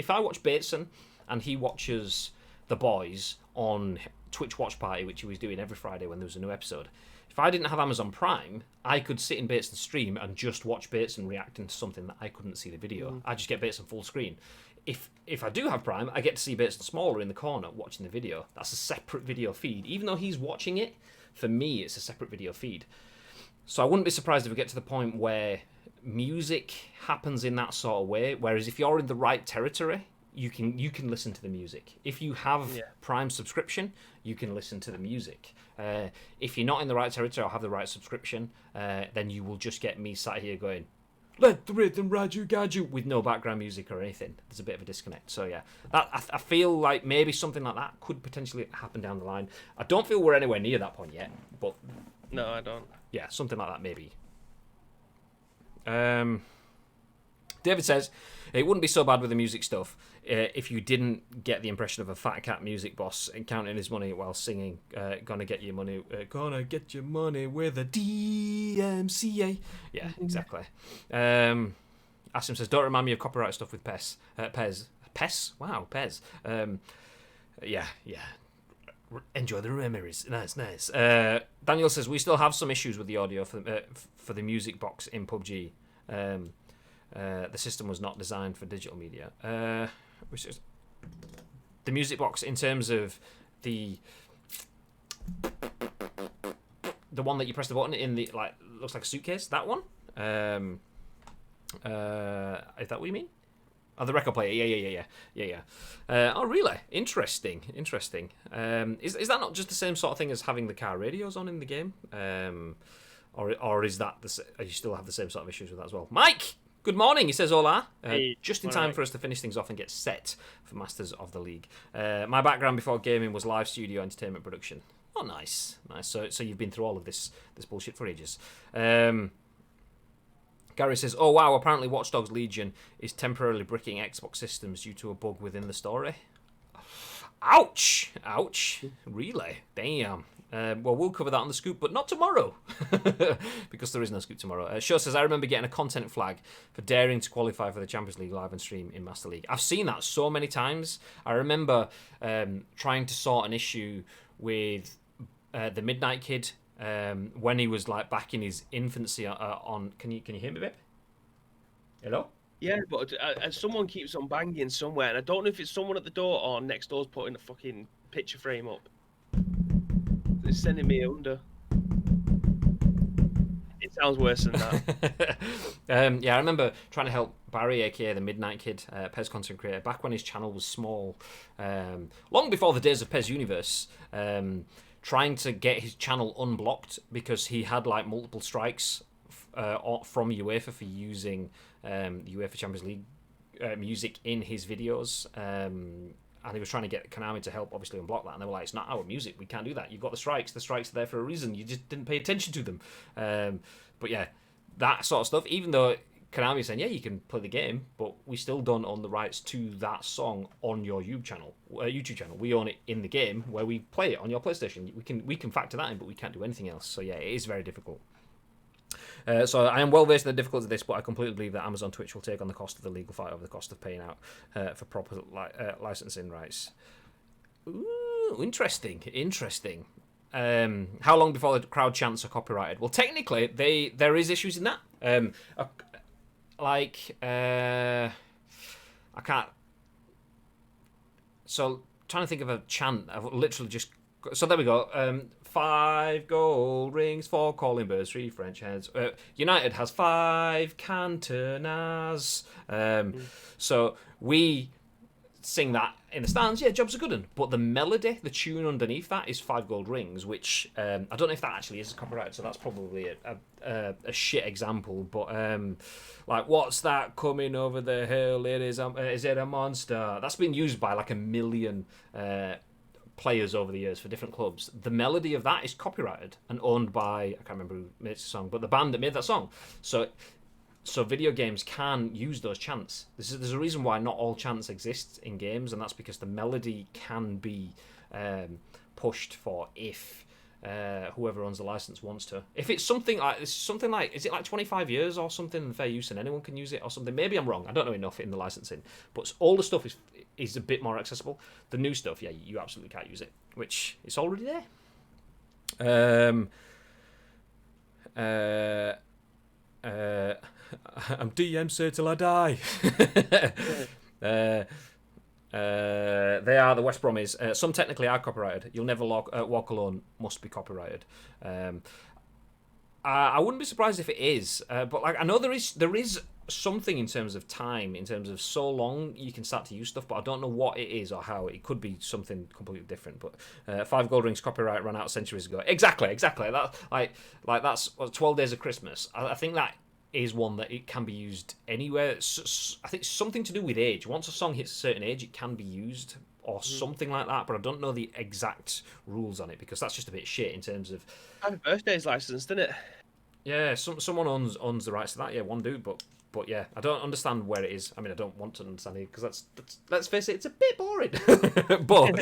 [SPEAKER 1] I watch Bateson and he watches The Boys on Twitch watch party, which he was doing every Friday when there was a new episode, if I didn't have Amazon Prime, I could sit in Bateson's stream and just watch Bateson reacting to something that I couldn't see the video. I just get Bateson full screen. If I do have Prime, I get to see Bateson smaller in the corner watching the video. That's a separate video feed. Even though he's watching it, for me, it's a separate video feed. So I wouldn't be surprised if we get to the point where music happens in that sort of way, whereas if you're in the right territory, you can listen to the music. If you have Prime subscription, you can listen to the music. If you're not in the right territory or have the right subscription, then you will just get me sat here going, let the rhythm ride you, guide you, with no background music or anything. There's a bit of a disconnect. So yeah, that I feel like maybe something like that could potentially happen down the line. I don't feel we're anywhere near that point yet, but
[SPEAKER 2] no, I don't.
[SPEAKER 1] Yeah, something like that maybe. David says, it wouldn't be so bad with the music stuff if you didn't get the impression of a fat cat music boss and counting his money while singing gonna get your money with a DMCA. Yeah, exactly. Asim says, don't remind me of copyright stuff with Pez. Wow, Pez. Yeah. Enjoy the memories. Nice. Daniel says, we still have some issues with the audio for the music box in PUBG. The system was not designed for digital media. The music box in terms of the one that you press the button in the looks like a suitcase. That one. Is that what you mean? Oh, the record player. Yeah. Oh, really? Interesting. Is that not just the same sort of thing as having the car radios on in the game? Or is that you still have the same sort of issues with that as well? Mike, good morning. He says hola. Just in time for us to finish things off and get set for Masters of the League. My background before gaming was live studio entertainment production. Oh, nice. So you've been through all of this bullshit for ages. Gary says, oh wow, apparently Watch Dogs Legion is temporarily bricking Xbox systems due to a bug within the story. Ouch. Really? Damn. Well, we'll cover that on the scoop, but not tomorrow, because there is no scoop tomorrow. Show says, I remember getting a content flag for daring to qualify for the Champions League live and stream in Master League. I've seen that so many times. I remember trying to sort an issue with the Midnight Kid when he was like back in his infancy on. Can you hear me, babe? Hello?
[SPEAKER 2] Yeah, but someone keeps on banging somewhere, and I don't know if it's someone at the door or next door's putting a fucking picture frame up. It's sending me under. It sounds worse than that.
[SPEAKER 1] Yeah, I remember trying to help Barry, aka the Midnight Kid, Pez content creator, back when his channel was small, long before the days of Pez Universe, trying to get his channel unblocked because he had like multiple strikes from UEFA for using UEFA Champions League music in his videos. and he was trying to get Konami to help, obviously, unblock that. And they were like, it's not our music. We can't do that. You've got the strikes. The strikes are there for a reason. You just didn't pay attention to them. But yeah, that sort of stuff, even though Konami is saying, yeah, you can play the game, but we still don't own the rights to that song on your YouTube channel. We own it in the game where we play it on your PlayStation. We can factor that in, but we can't do anything else. So yeah, it is very difficult. So I am well versed in the difficulties of this, but I completely believe that Amazon Twitch will take on the cost of the legal fight over the cost of paying out for proper licensing rights. Ooh, interesting. How long before the crowd chants are copyrighted? Well, technically, there is issues in that. I can't. So trying to think of a chant. I've literally just. So there we go. 5 gold rings, 4 calling birds, 3 French heads. United has 5 cantonas. So we sing that in the stands. Yeah, job's a good one. But the melody, the tune underneath that is 5 gold rings, which I don't know if that actually is copyrighted. So that's probably a shit example. But like, what's that coming over the hill? Is it a monster? That's been used by like 1 million. Players over the years for different clubs. The melody of that is copyrighted and owned by, I can't remember who made the song, but the band that made that song. So video games can use those chants. There's a reason why not all chants exist in games, and that's because the melody can be pushed for if whoever owns the license wants to. If it's something like is it like 25 years or something fair use and anyone can use it or something? Maybe I'm wrong. I don't know enough in the licensing, but all the stuff is a bit more accessible. The new stuff, yeah, you absolutely can't use it, which it's already there. I'm DMC till I die. They are the West Bromies. Some technically are copyrighted. You'll never walk alone must be copyrighted. I wouldn't be surprised if it is, but like I know there is something in terms of time, in terms of so long you can start to use stuff, but I don't know what it is or how. It could be something completely different. But 5 Gold Rings copyright ran out centuries ago. Exactly. That like that's 12 Days of Christmas. I think that is one that it can be used anywhere. I think it's something to do with age. Once a song hits a certain age, it can be used or something like that, but I don't know the exact rules on it because that's just a bit shit in terms of...
[SPEAKER 2] Happy Birthday's licensed, isn't it?
[SPEAKER 1] Yeah, someone owns the rights to that, yeah, one dude, but yeah, I don't understand where it is. I mean, I don't want to understand it because that's let's face it, it's a bit boring. But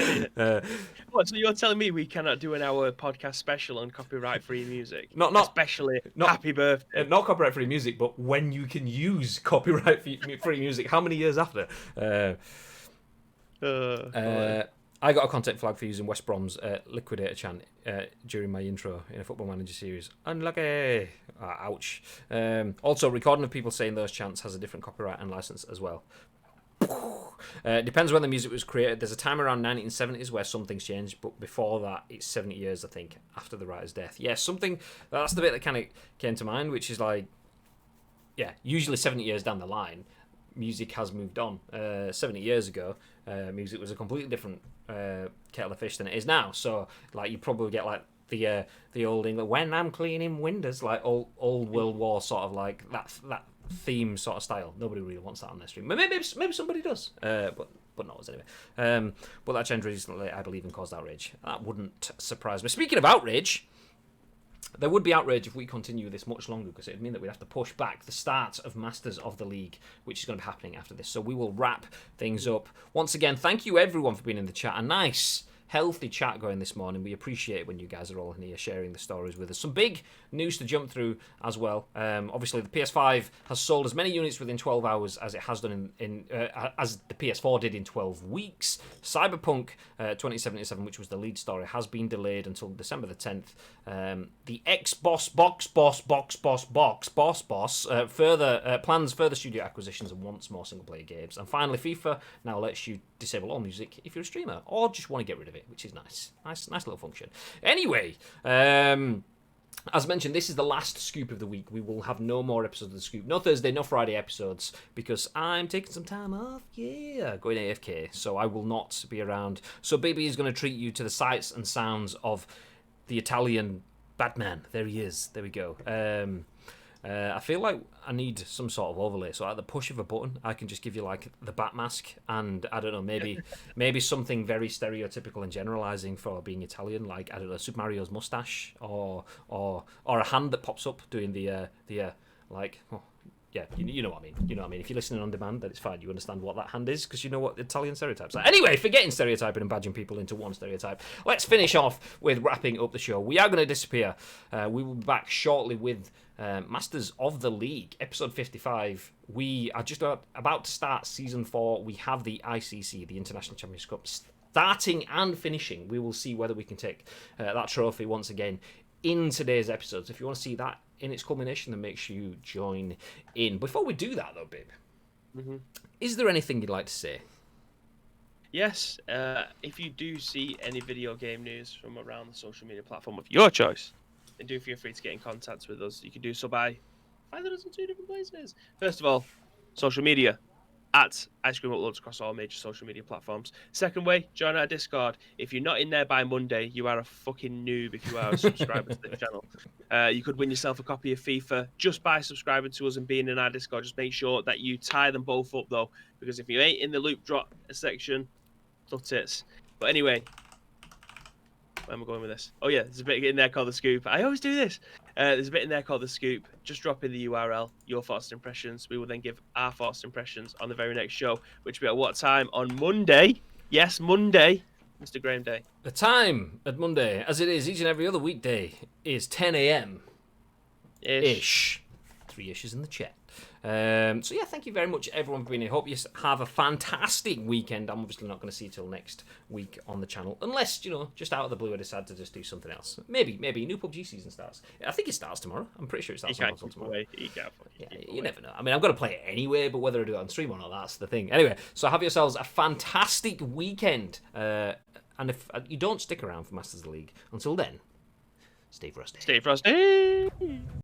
[SPEAKER 2] what? So you're telling me we cannot do an hour podcast special on copyright-free music?
[SPEAKER 1] Not
[SPEAKER 2] Happy Birthday.
[SPEAKER 1] Not copyright-free music, but when you can use copyright-free music, how many years after? I got a content flag for using West Brom's Liquidator chant during my intro in a Football Manager series. Unlucky. Ouch. Also, recording of people saying those chants has a different copyright and license as well. It depends when the music was created. There's a time around 1970s where some things changed, but before that, it's 70 years, I think, after the writer's death. Yeah, that's the bit that kind of came to mind, which is like, yeah, usually 70 years down the line, music has moved on. 70 years ago, music was a completely different kettle of fish than it is now. So, like, you probably get like the old England when I'm cleaning windows, like old World War sort of like that theme sort of style. Nobody really wants that on their stream. Maybe somebody does, but not us anyway. But that changed recently, I believe, and caused outrage. That wouldn't surprise me. Speaking of outrage, there would be outrage if we continue this much longer, because it would mean that we'd have to push back the start of Masters of the League, which is going to be happening after this. So we will wrap things up. Once again, thank you everyone for being in the chat. A nice, healthy chat going this morning. We appreciate it when you guys are all in here sharing the stories with us. Some big news to jump through as well. Obviously, the PS5 has sold as many units within 12 hours as it has done as the PS4 did in 12 weeks. Cyberpunk 2077, which was the lead story, has been delayed until December the 10th. The ex-boss plans further studio acquisitions and wants more single-player games. And finally, FIFA now lets you disable all music if you're a streamer or just want to get rid of it, which is nice little function. Anyway, as mentioned, this is the last scoop of the week. We will have no more episodes of the scoop, no Thursday, no Friday episodes, because I'm taking some time off, going AFK, so I will not be around. So Baby is going to treat you to the sights and sounds of the Italian Batman. There he is, there we go. I feel like I need some sort of overlay. So at the push of a button, I can just give you like the bat mask, and I don't know, maybe something very stereotypical and generalizing for being Italian, like I don't know, Super Mario's mustache, or a hand that pops up doing the like. Oh, yeah, you know what I mean. You know what I mean. If you're listening on demand, then it's fine. You understand what that hand is because you know what Italian stereotypes are. Anyway, forgetting stereotyping and badging people into one stereotype, let's finish off with wrapping up the show. We are going to disappear. We will be back shortly with Masters of the League, episode 55. We are just about to start season 4. We have the ICC, the International Championship Cup, starting and finishing. We will see whether we can take that trophy once again in today's episode. So if you want to see that in its culmination, then make sure you join in. Before we do that, though, babe, is there anything you'd like to say?
[SPEAKER 2] Yes. If you do see any video game news from around the social media platform of your choice, then do feel free to get in contact with us. You can do so by finding us in 2 different places. First of all, social media. At Ice Cream Uploads across all major social media platforms. Second way, join our Discord. If you're not in there by Monday, you are a fucking noob if you are a subscriber to this channel. You could win yourself a copy of FIFA just by subscribing to us and being in our Discord. Just make sure that you tie them both up, though, because if you ain't in the loop drop section, tut it. But anyway, where am I going with this? Oh, yeah, there's a bit in there called The Scoop. I always do this. There's a bit in there called The Scoop. Just drop in the URL, your thoughts and impressions. We will then give our thoughts and impressions on the very next show, which will be at what time? On Monday. Yes, Monday, Mr. Graham Day.
[SPEAKER 1] The time at Monday, as it is each and every other weekday, is 10 a.m. Ish. 3 ishes in the chat. So yeah, thank you very much everyone for being here. Hope you have a fantastic weekend. I'm obviously not going to see you till next week on the channel, unless, you know, just out of the blue I decide to just do something else. Maybe new PUBG season starts. I think it starts tomorrow. I'm pretty sure it starts tomorrow. You never know. I mean, I'm going to play it anyway, but whether I do it on stream or not, that's the thing. Anyway, so have yourselves a fantastic weekend. And if you don't stick around for Masters of the League, until then, stay frosty.
[SPEAKER 2] Stay frosty.